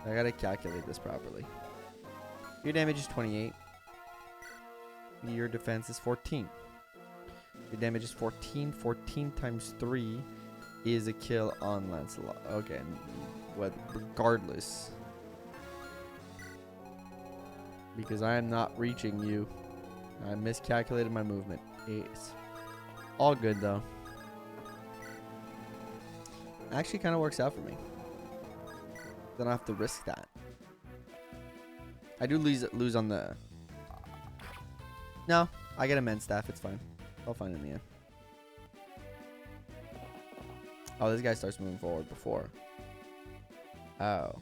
I gotta calculate this properly. Your damage is 28. Your defense is 14. Your damage is 14. 14 times 3 is a kill on Lancelot. Okay, regardless. Because I am not reaching you. I miscalculated my movement. It's all good though. Actually kind of works out for me. Then I have to risk that. I do lose on the... No, I get a men's staff. It's fine. I'll find it in the end. Oh, this guy starts moving forward before. Oh.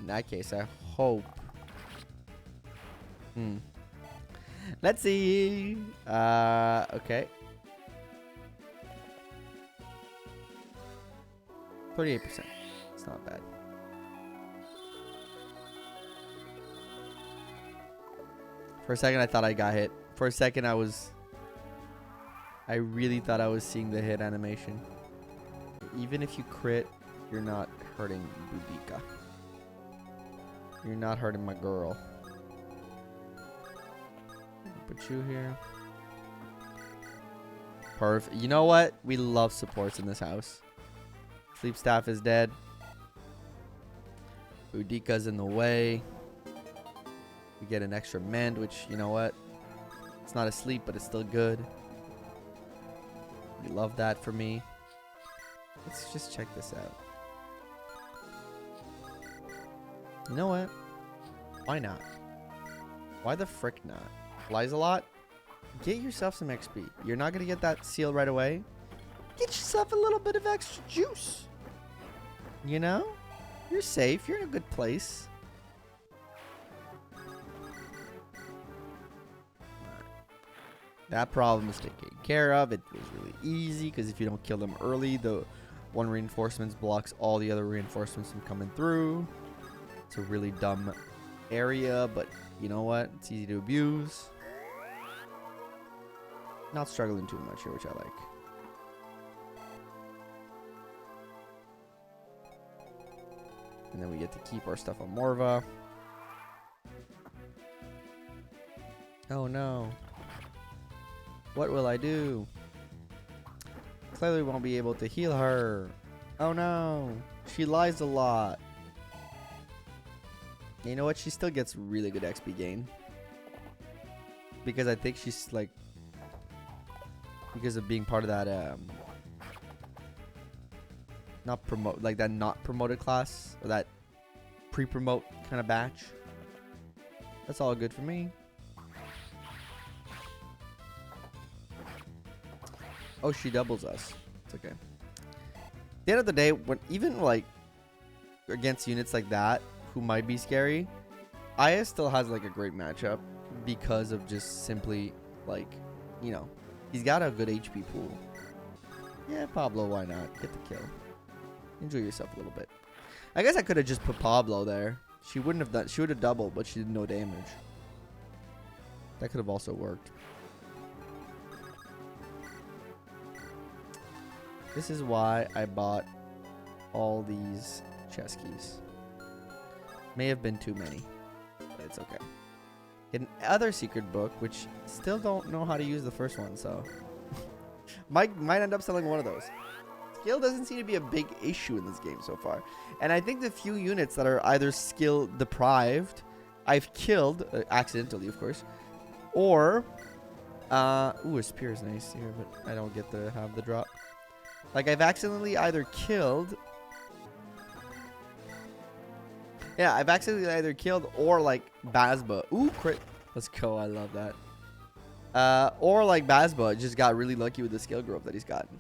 In that case, I hope. Let's see. Okay. 38%. It's not bad. For a second, I thought I got hit. For a second, I really thought I was seeing the hit animation. Even if you crit, you're not hurting Boudica. You're not hurting my girl. Put you here. Perfect. You know what? We love supports in this house. Sleep staff is dead. Boudica's in the way. We get an extra mend, which, you know what? It's not asleep, but it's still good. We love that for me. Let's just check this out. You know what? Why not? Why the frick not? Flies a lot? Get yourself some XP. You're not going to get that seal right away. Get yourself a little bit of extra juice. You know? You're safe. You're in a good place. That problem is taken care of. It was really easy because if you don't kill them early, the one reinforcements blocks all the other reinforcements from coming through. It's a really dumb area, but you know what? It's easy to abuse. Not struggling too much here, which I like. And then we get to keep our stuff on Morva. Oh no. What will I do? Clearly won't be able to heal her. Oh no. She lies a lot. You know what? She still gets really good XP gain. Because I think she's like... Because of being part of that... not promote... Like that not promoted class. Or that pre-promote kind of batch. That's all good for me. Oh, she doubles us. It's okay. At the end of the day, when even like against units like that who might be scary, Aya still has like a great matchup because of just simply like, you know, he's got a good HP pool. Yeah, Pablo, why not? Get the kill. Enjoy yourself a little bit. I guess I could have just put Pablo there. She wouldn't have done. She would have doubled, but she did no damage. That could have also worked. This is why I bought all these chess keys. May have been too many, but it's okay. Get another secret book, which still don't know how to use the first one, so might end up selling one of those. Skill doesn't seem to be a big issue in this game so far, and I think the few units that are either skill deprived, I've killed accidentally, of course, or ooh, a spear is nice here, but I don't get to have the drop. Like, I've accidentally either killed... Yeah, I've accidentally either killed or, like, Bazba. Ooh, crit. Let's go. I love that. Or, like, Bazba just got really lucky with the skill growth that he's gotten.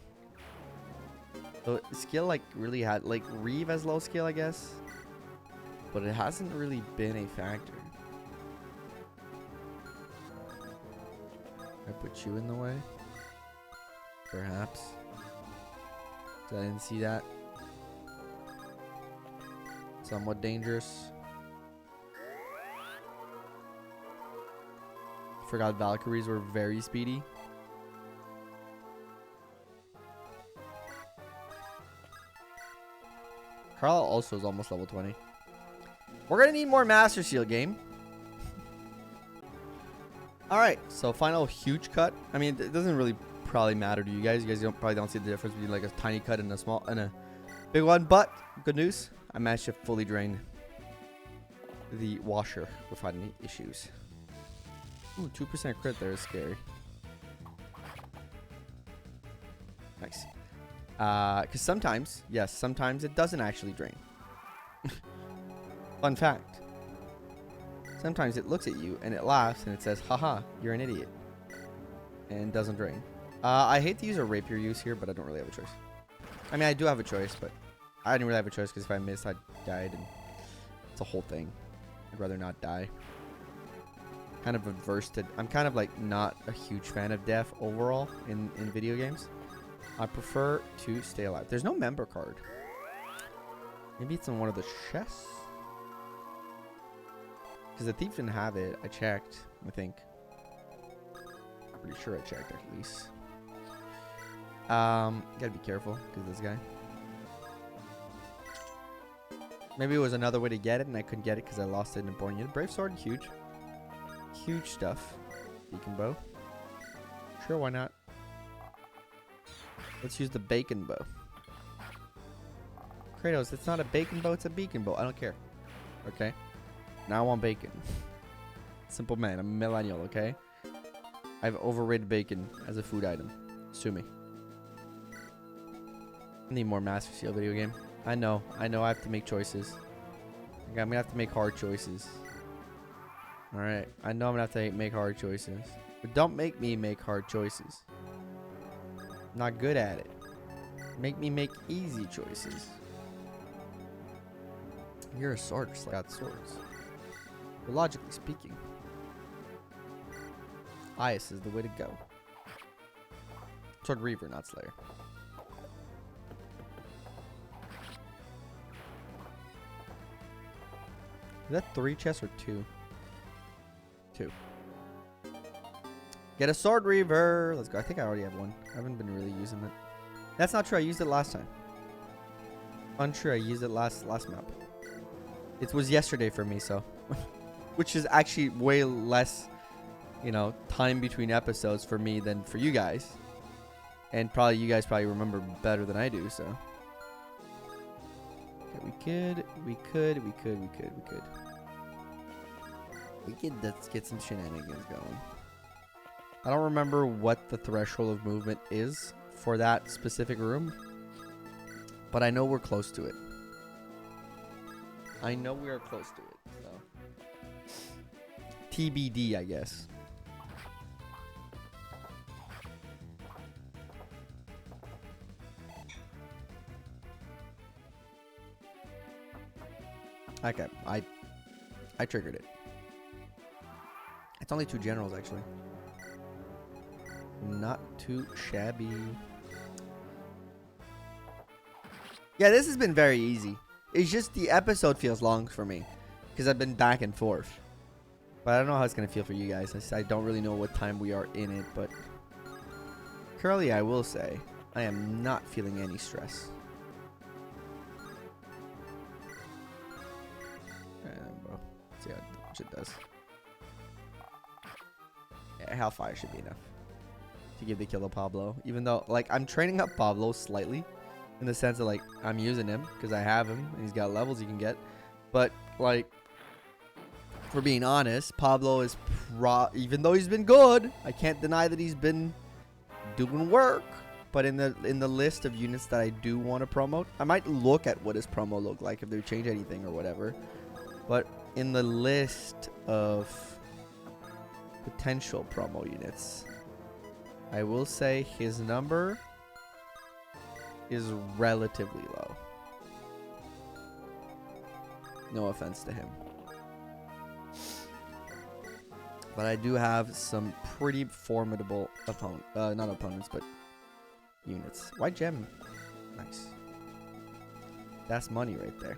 So, skill, like, really had... Like, Reeve has low skill, I guess. But it hasn't really been a factor. I put you in the way? Perhaps. I didn't see that. Somewhat dangerous. Forgot Valkyries were very speedy. Carl also is almost level 20. We're gonna need more Master Seal game. Alright, so final huge cut. I mean, it doesn't really probably matter to you guys. You guys probably don't see the difference between like a tiny cut and a small and a big one. But good news, I managed to fully drain the washer without any issues. Ooh, 2% crit there is scary. Nice. Because sometimes, yes, sometimes it doesn't actually drain. Fun fact. Sometimes it looks at you and it laughs and it says, haha, you're an idiot. And doesn't drain. I hate to use a rapier use here, but I don't really have a choice. I mean, I do have a choice, but I didn't really have a choice because if I missed, I died. And it's a whole thing. I'd rather not die. Kind of averse to... I'm kind of like not a huge fan of death overall in video games. I prefer to stay alive. There's no member card. Maybe it's in one of the chests? Because the thief didn't have it. I checked, I think. I'm pretty sure I checked, at least. Gotta be careful, because this guy. Maybe it was another way to get it, and I couldn't get it because I lost it in a born unit. Brave sword, huge. Huge stuff. Beacon bow. Sure, why not? Let's use the bacon bow. Kratos, it's not a bacon bow, it's a beacon bow. I don't care. Okay? Now I want bacon. Simple man, I'm a millennial, okay? I've overrated bacon as a food item. Sue me. I need more Master Seal video game. I know I have to make choices. Okay, I'm gonna have to make hard choices. Alright, I know I'm gonna have to make hard choices. But don't make me make hard choices. I'm not good at it. Make me make easy choices. You're a sword, just got swords. But logically speaking, Ice is the way to go. Sword Reaver, not Slayer. Is that 3 chests or 2? 2. Get a Sword Reaver. Let's go. I think I already have one. I haven't been really using it. That's not true. I used it last time. Untrue. I used it last map. It was yesterday for me, so. Which is actually way less, you know, time between episodes for me than for you guys. And probably you guys probably remember better than I do, so. Okay, we could. Let's get some shenanigans going. I don't remember what the threshold of movement is for that specific room, but I know we're close to it. I know we are close to it, so. TBD, I guess. Okay, I triggered it. It's only 2 generals, actually. Not too shabby. Yeah, this has been very easy. It's just the episode feels long for me because I've been back and forth. But I don't know how it's going to feel for you guys. I don't really know what time we are in it, but currently I will say I am not feeling any stress. Let's see how much it does. Yeah, Hellfire should be enough to give the kill to Pablo. Even though, like, I'm training up Pablo slightly in the sense that, like, I'm using him because I have him and he's got levels he can get. But, like, for being honest, Pablo is even though he's been good, I can't deny that he's been doing work. But in the list of units that I do want to promote, I might look at what his promo look like if they change anything or whatever. But in the list of potential promo units, I will say his number is relatively low. No offense to him. But I do have some pretty formidable not opponents, but units. White gem. Nice. That's money right there.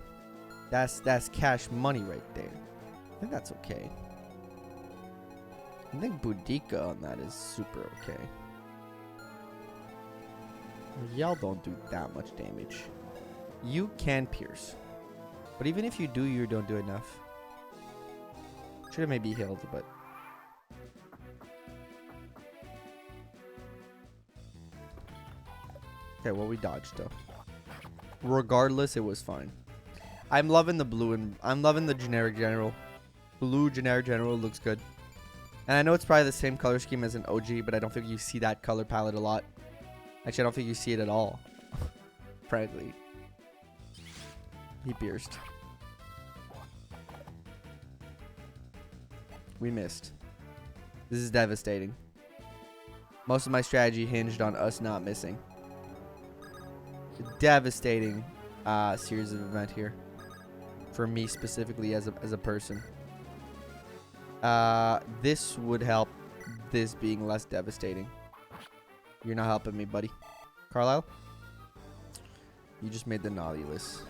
That's cash money right there. I think that's okay. I think Boudica on that is super okay. Y'all don't do that much damage. You can pierce. But even if you do, you don't do enough. Should have maybe healed, but... Okay, well, we dodged, though. Regardless, it was fine. I'm loving the blue and I'm loving the generic general. Blue generic general looks good. And I know it's probably the same color scheme as an OG, but I don't think you see that color palette a lot. Actually, I don't think you see it at all. Frankly. He pierced. We missed. This is devastating. Most of my strategy hinged on us not missing. Devastating series of event here. For me specifically as a person. This would help this being less devastating. You're not helping me, buddy. Carlisle? You just made the naughty list.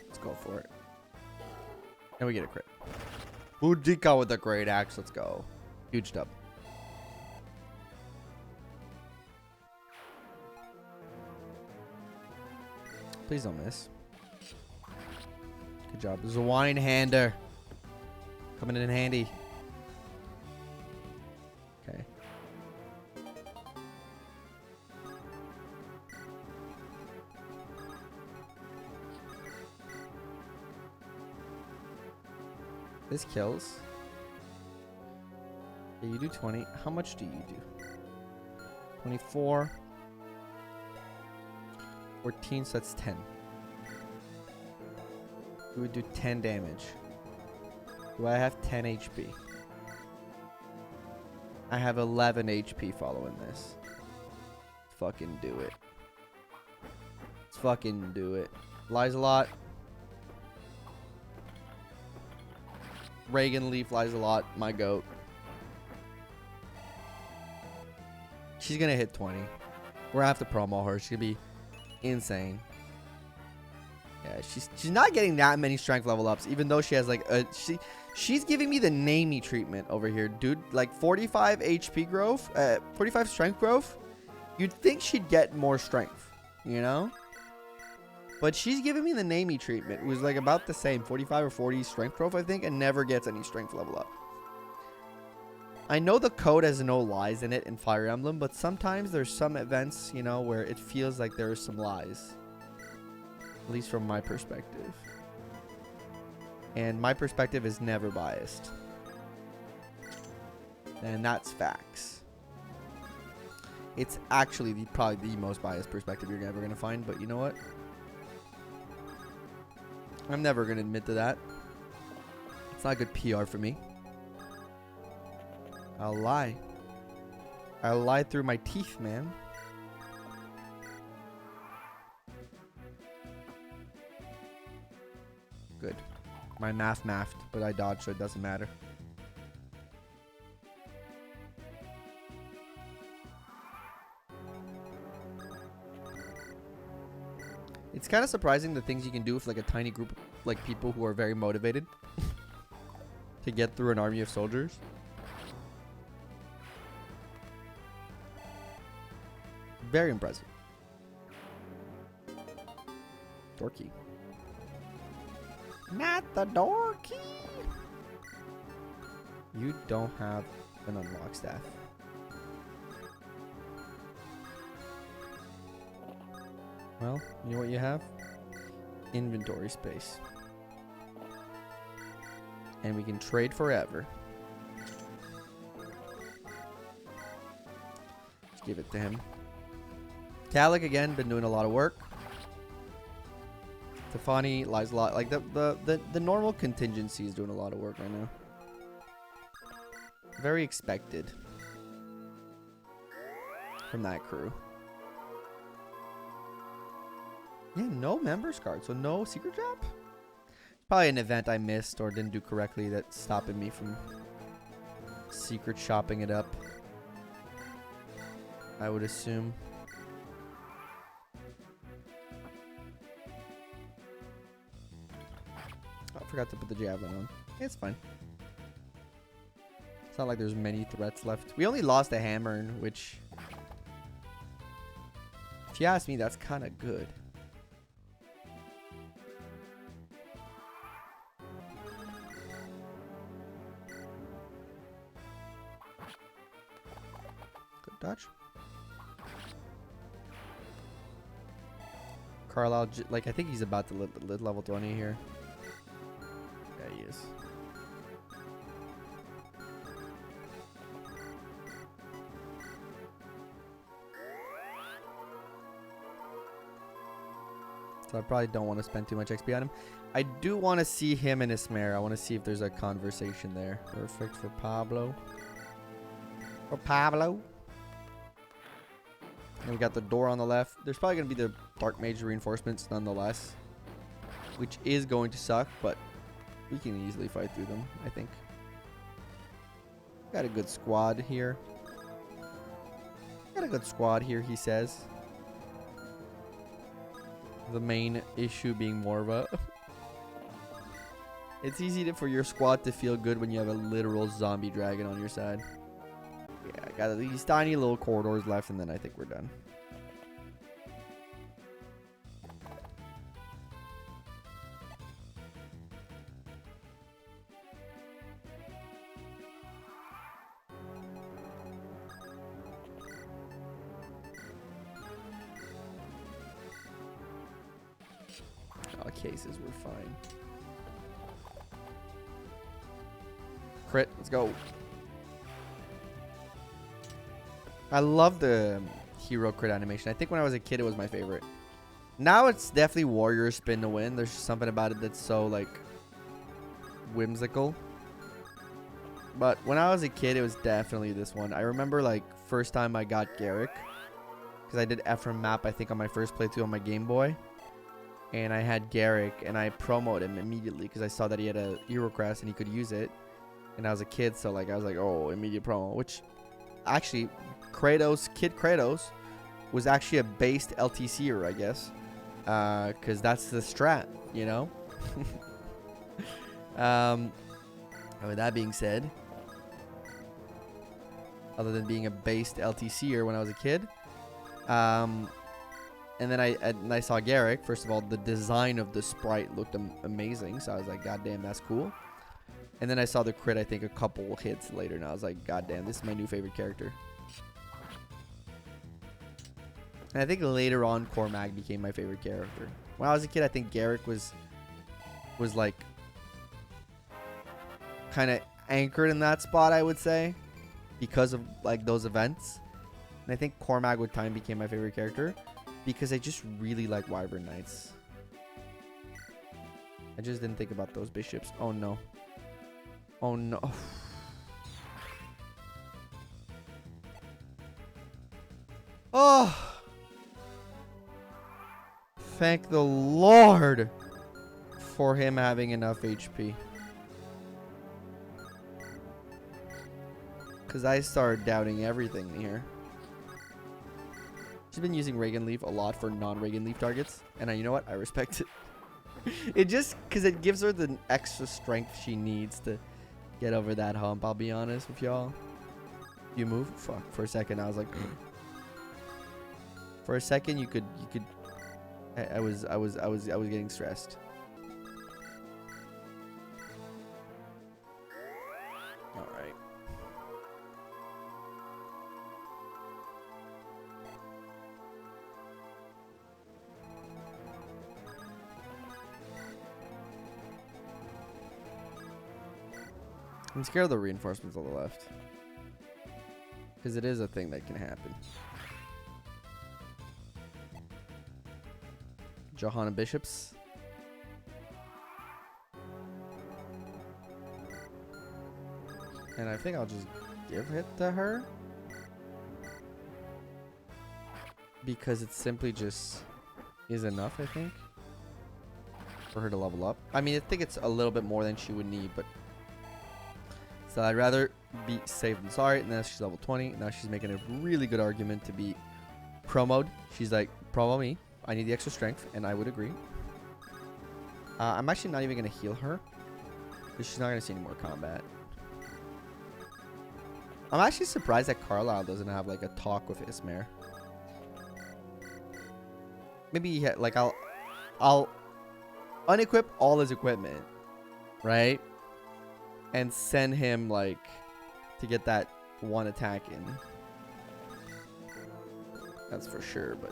Let's go for it. And we get a crit. Budika with a great axe. Let's go. Huge dub. Please don't miss. Good job. There's a wine hander. Coming in handy. Okay. This kills. Yeah, you do 20. How much do you do? 24. 14, so that's 10. You would do 10 damage. Do I have 10 HP? I have 11 HP following this. Let's fucking do it. Let's fucking do it. Lies a lot. Reagan Leaf lies a lot. My goat. She's gonna hit 20. We're gonna have to promo her. She's gonna be insane. Yeah, she's not getting that many strength level ups, even though she has like a she's giving me the namey treatment over here, dude. Like 45 HP growth, 45 strength growth. You'd think she'd get more strength, you know? But she's giving me the namey treatment. It was like about the same, 45 or 40 strength growth, I think, and never gets any strength level up. I know the code has no lies in it in Fire Emblem, but sometimes there's some events, you know, where it feels like there are some lies. At least from my perspective. And my perspective is never biased. And that's facts. It's actually probably the most biased perspective you're ever going to find, but you know what? I'm never going to admit to that. It's not good PR for me. I'll lie. I'll lie through my teeth, man. Good. My mathed, but I dodged, so it doesn't matter. It's kind of surprising the things you can do with like a tiny group of like people who are very motivated to get through an army of soldiers. Very impressive. Dorky. Not the door key. You don't have an unlock staff. Well, you know what you have? Inventory space. And we can trade forever. Let's give it to him. Calic again, been doing a lot of work. Tiffani lies a lot. Like the normal contingency is doing a lot of work right now. Very expected from that crew. Yeah, no members card, so no secret job. Probably an event I missed or didn't do correctly that's stopping me from secret shopping it up. I would assume. I forgot to put the javelin on. It's fine. It's not like there's many threats left. We only lost a hammer, which, if you ask me, that's kind of good. Good dodge. Carlisle, like, I think he's about to lit level 20 here. Yeah, he is. So I probably don't want to spend too much XP on him. I do want to see him and Ismare. I want to see if there's a conversation there. Perfect for Pablo. For Pablo. And we got the door on the left. There's probably going to be the Dark Mage reinforcements nonetheless. Which is going to suck, but we can easily fight through them, I think. Got a good squad here. Got a good squad here, he says. The main issue being Morva. It's easy for your squad to feel good when you have a literal zombie dragon on your side. Yeah, I got these tiny little corridors left, and then I think we're done. Cases, we're fine. Crit, let's go. I love the hero crit animation. I think when I was a kid, it was my favorite. Now it's definitely warrior spin to win. There's something about it that's so, like, whimsical. But when I was a kid, it was definitely this one. I remember, like, first time I got Garrick, because I did Ephraim map, I think, on my first playthrough on my Game Boy. And I had Garrick, and I promoted him immediately because I saw that he had a hero crest and he could use it. And I was a kid, so like I was like, oh, immediate promo. Which, actually, Kid Kratos, was actually a based LTCer, I guess, because that's the strat, you know. And with that being said, other than being a based LTCer when I was a kid, and then I saw Garrick. First of all, the design of the sprite looked amazing. So I was like, God damn, that's cool. And then I saw the crit, I think, a couple hits later. And I was like, God damn, this is my new favorite character. And I think later on, Cormac became my favorite character. When I was a kid, I think Garrick was like kind of anchored in that spot, I would say, because of like those events. And I think Cormac with time became my favorite character. Because I just really like Wyvern Knights. I just didn't think about those bishops. Oh no. Oh no. Oh. Thank the Lord for him having enough HP. Because I started doubting everything here. She's been using Reagan Leaf a lot for non-Reagan Leaf targets. And you know what? I respect it. It just, because it gives her the extra strength she needs to get over that hump, I'll be honest with y'all. You move? Fuck. For a second, I was like... For a second, you could... I was getting stressed. Alright. I'm scared of the reinforcements on the left. Because it is a thing that can happen. Johanna Bishops. And I think I'll just give it to her. Because it simply just is enough, I think. For her to level up. I mean, I think it's a little bit more than she would need, but... So I'd rather be safe than sorry. And now she's level 20. Now she's making a really good argument to be promoed. She's like, promo me. I need the extra strength. And I would agree. I'm actually not even going to heal her. Because she's not going to see any more combat. I'm actually surprised that Carlisle doesn't have like a talk with Ismare. Maybe like I'll unequip all his equipment, right? And send him like to get that one attack in. That's for sure, but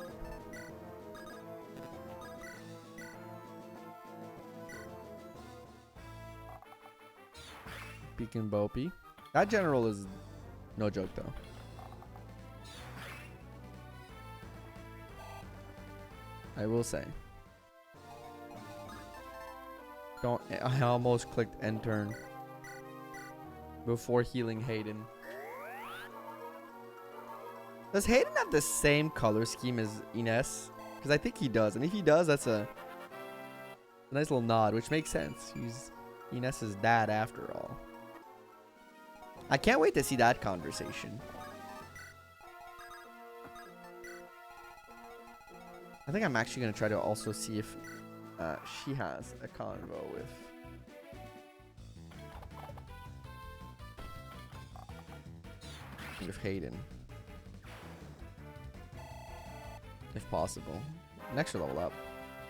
Beacon Bopey. That general is no joke, though. I will say. Don't. I almost clicked end turn before healing Hayden. Does Hayden have the same color scheme as Ines? Because I think he does. And if he does, that's a nice little nod, which makes sense. He's Ines's dad after all. I can't wait to see that conversation. I think I'm actually going to try to also see if she has a convo with Hayden. If possible. An extra level up.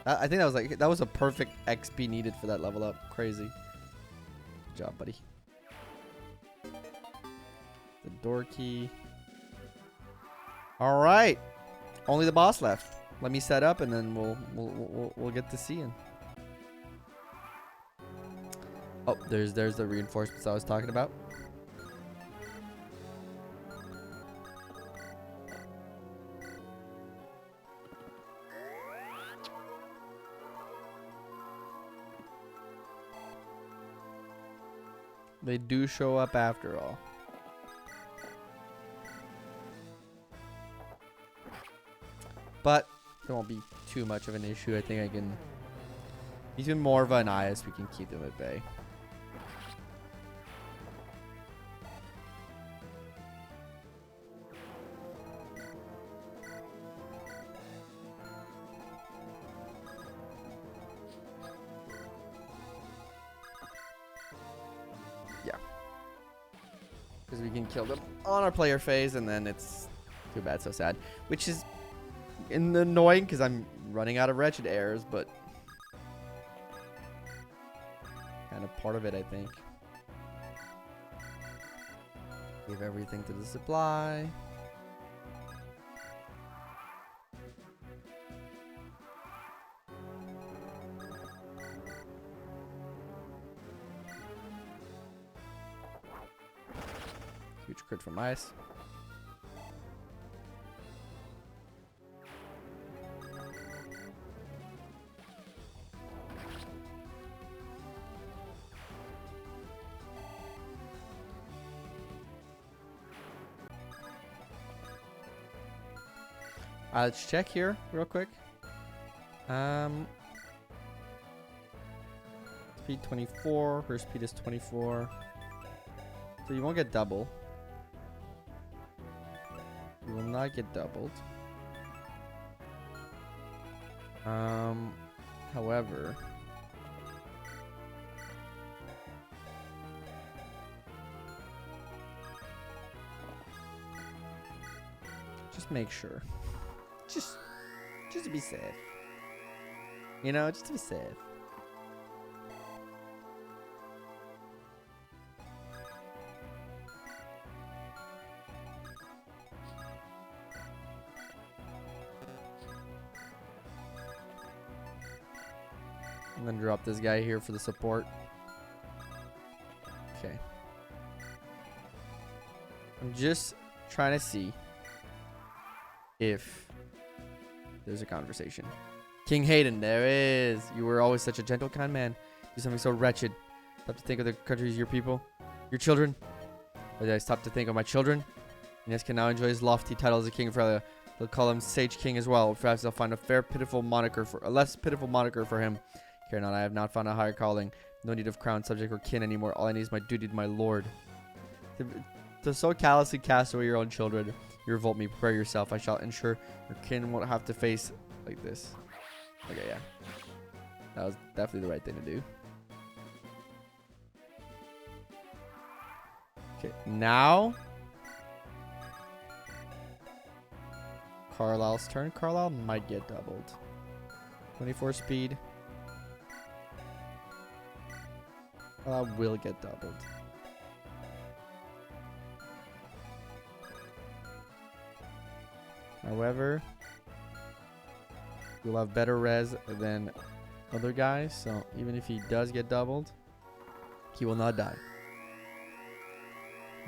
I think that was a perfect XP needed for that level up. Crazy. Good job, buddy. The door key. All right. Only the boss left. Let me set up and then we'll get to seeing. Oh, there's the reinforcements I was talking about. They do show up after all. But it won't be too much of an issue. I think I can... He's been more of an IS. We can keep them at bay. Yeah. Because we can kill them on our player phase, and then it's too bad, so sad. Which is annoying because I'm running out of wretched heirs, but kind of part of it, I think. Give everything to the supply. Huge crit from ice. Let's check here real quick. Speed 24. Her speed is 24. So you won't get double. You will not get doubled. However, just make sure. Just to be safe. You know, just to be safe. And then drop this guy here for the support. Okay. I'm just trying to see if there's a conversation. King Hayden, there is. You were always such a gentle, kind man. Do something so wretched. Stop to think of the countries, your people, your children. Or did I stop to think of my children? Inez can now enjoy his lofty title as a king forever. They'll call him Sage King as well. Perhaps they'll find a less pitiful moniker for him. Care not, I have not found a higher calling. No need of crown, subject, or kin anymore. All I need is my duty to my lord. To so callously cast away your own children. You revolt me, prepare yourself. I shall ensure your kin won't have to face like this. Okay, yeah. That was definitely the right thing to do. Okay, now Carlisle's turn. Carlisle might get doubled. 24 speed. Carlisle will get doubled. However, you'll have better res than other guys, so even if he does get doubled, he will not die.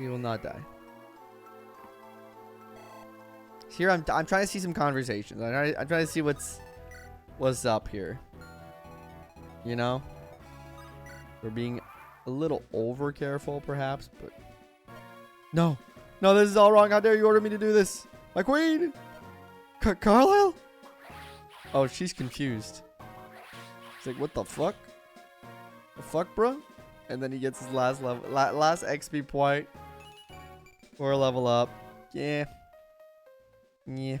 He will not die. Here I'm trying to see some conversations. I'm trying to see what's up here. You know? We're being a little over careful perhaps, but no. No, this is all wrong. How dare you order me to do this? My queen! Carlisle? Oh, she's confused. She's like, what the fuck? The fuck, bro? And then he gets his last level, last XP point. Or level up. Yeah. Yeah.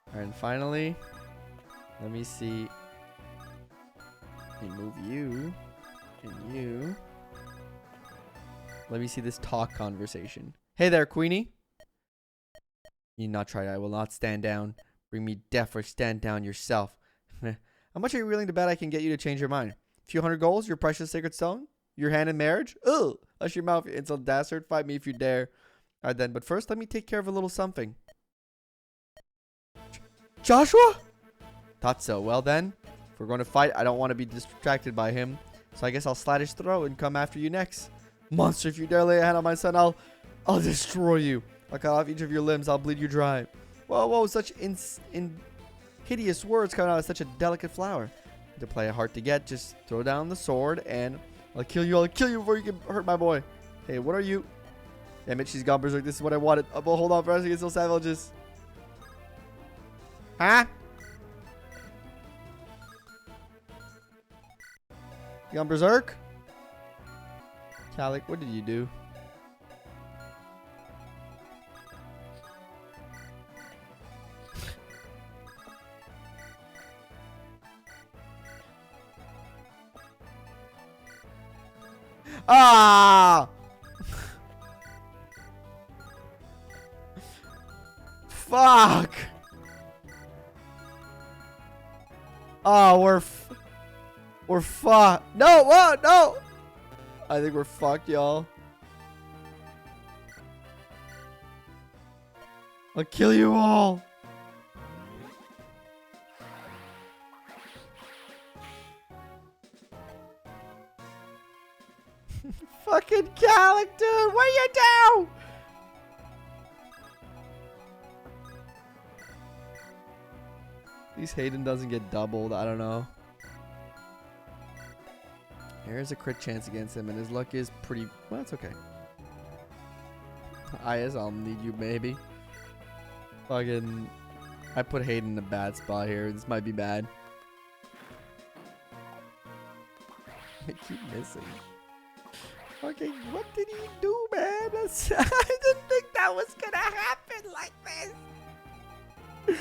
Alright, and finally, let me see. Let me move you. And you. Let me see this talk conversation. Hey there, Queenie. You need not try. I will not stand down. Bring me death or stand down yourself. How much are you willing to bet I can get you to change your mind? A few hundred goals? Your precious sacred stone? Your hand in marriage? Ugh! Hush your mouth, you insult dastard. Fight me if you dare. Alright then, but first let me take care of a little something. Joshua? Thought so. Well then, if we're going to fight, I don't want to be distracted by him. So I guess I'll slat his throat and come after you next. Monster, if you dare lay a hand on my son, I'll destroy you. I'll cut off each of your limbs. I'll bleed you dry. Whoa, whoa, such hideous words coming out of such a delicate flower. To play it hard to get, just throw down the sword and I'll kill you before you can hurt my boy. Hey, what are you? Damn it, she's gone berserk. This is what I wanted. Oh, but hold on, for us against those savages. Huh? You gone berserk? Calic, what did you do? Ah! Fuck! Oh, we're fucked. No, what? No! I think we're fucked, y'all. I'll kill you all. Fucking Calic, dude! What do you do? At least Hayden doesn't get doubled. I don't know. There's a crit chance against him, and his luck is pretty... Well, it's okay. I'll need you, maybe. Fucking... I put Hayden in a bad spot here. This might be bad. I keep missing. Okay, what did he do, man? I didn't think that was gonna happen like this.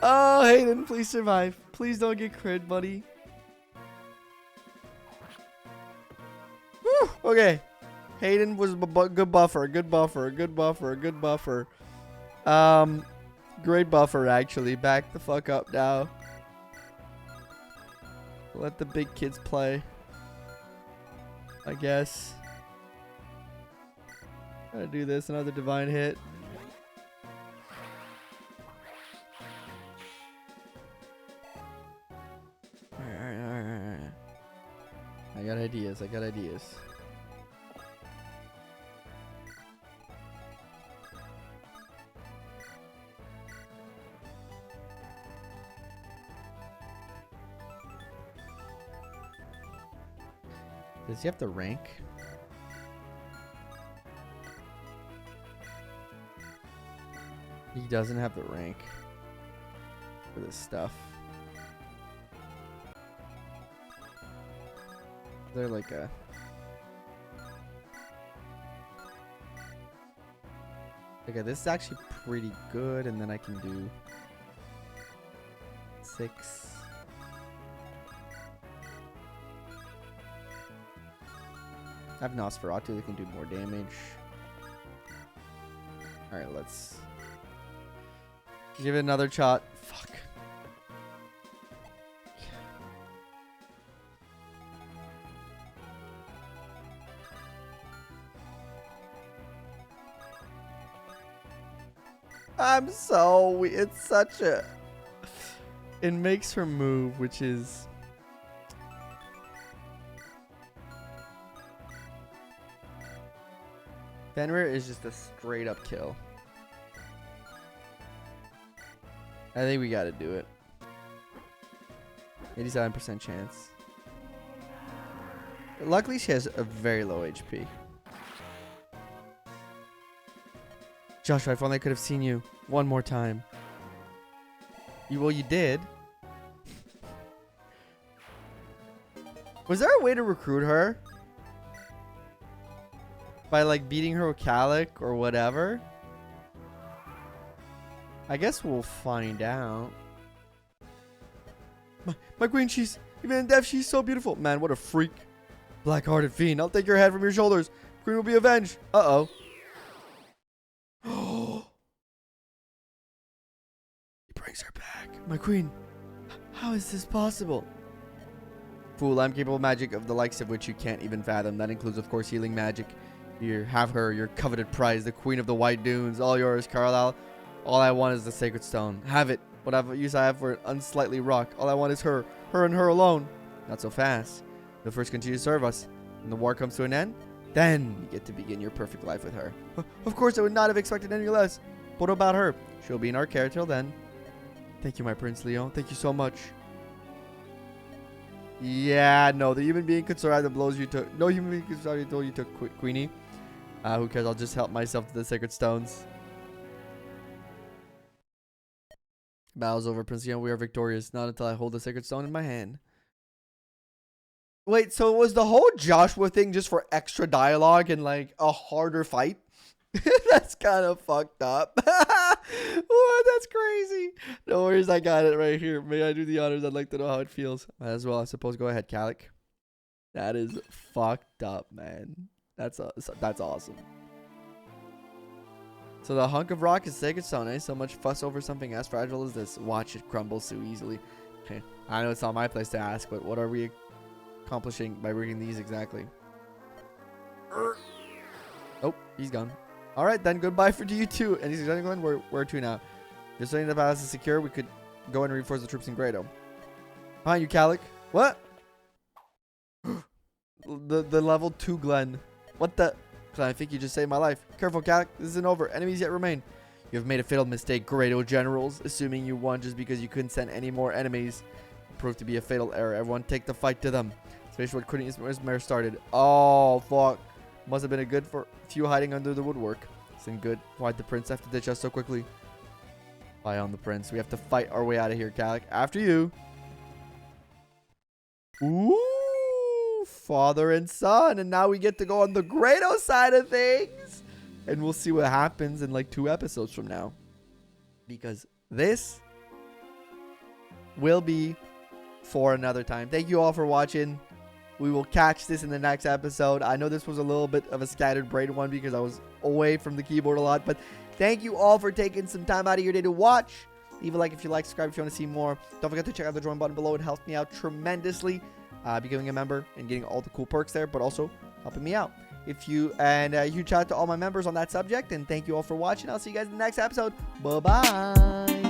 Oh, Hayden, please survive. Please don't get crit, buddy. Whew, okay. Hayden was a good buffer, good buffer, good buffer, good buffer. Great buffer, actually. Back the fuck up now. Let the big kids play, I guess. Gotta do this. Another divine hit. Alright. I got ideas. I got ideas. Does he have the rank? He doesn't have the rank for this stuff. They're like a... Okay, this is actually pretty good, and then I can do 6. I have Nosferatu that can do more damage. Alright, let's give it another shot. Fuck. I'm so... It's such a... It makes her move, which is... Fenrir is just a straight up kill. I think we gotta do it. 87% chance. Luckily, she has a very low HP. Joshua, if only I could have seen you one more time. Well, you did. Was there a way to recruit her? By like beating her with Calic or whatever? I guess we'll find out. My queen, she's even in death, she's so beautiful. Man, what a freak. Black-hearted fiend. I'll take your head from your shoulders. Queen will be avenged. Uh-oh. He brings her back. My queen. How is this possible? Fool, I'm capable of magic of the likes of which you can't even fathom. That includes, of course, healing magic. You have her, your coveted prize, the queen of the White Dunes. All yours, Carlisle. All I want is the sacred stone. Have it. Whatever use I have for an unsightly rock. All I want is her. Her and her alone. Not so fast. You'll first continue to serve us. When the war comes to an end, then you get to begin your perfect life with her. Of course, I would not have expected any less. But what about her? She'll be in our care till then. Thank you, my Prince Leon. Thank you so much. Yeah, no. The human being could survive the blows you took. No human being could survive the blow you took, Queenie. Who cares? I'll just help myself to the sacred stones. Battle's over, Prince Leon. We are victorious. Not until I hold the sacred stone in my hand. Wait, so was the whole Joshua thing just for extra dialogue and like a harder fight? That's kind of fucked up. What? That's crazy. No worries, I got it right here. May I do the honors? I'd like to know how it feels. Might as well, I suppose. Go ahead, Calic. That is fucked up, man. That's awesome. So the hunk of rock is sacred stone, eh? So much fuss over something as fragile as this. Watch it crumble so easily. Okay. I know it's not my place to ask, but what are we accomplishing by rigging these exactly? Oh, he's gone. All right, then goodbye for you too. And he's going. Where to now? Just saying the palace is secure. We could go and reinforce the troops in Grado. Behind you, Calic. What? the level 2 Glen. What the? I think you just saved my life. Careful, Calic. This isn't over. Enemies yet remain. You have made a fatal mistake, Grado generals. Assuming you won just because you couldn't send any more enemies. Proved to be a fatal error. Everyone take the fight to them. Especially what Queen started. Oh, fuck. Must have been a good for few hiding under the woodwork. Isn't good. Why'd the prince have to ditch us so quickly? Fly on the prince. We have to fight our way out of here, Calic. After you. Ooh. Father and son. And now we get to go on the Grado side of things. And we'll see what happens in like 2 episodes from now. Because this will be for another time. Thank you all for watching. We will catch this in the next episode. I know this was a little bit of a scattered brain one because I was away from the keyboard a lot. But thank you all for taking some time out of your day to watch. Leave a like if you like, subscribe if you want to see more. Don't forget to check out the join button below. It helps me out tremendously. Becoming a member and getting all the cool perks there, but also helping me out. If you huge shout out to all my members on that subject. And thank you all for watching. I'll see you guys in the next episode. Bye-bye.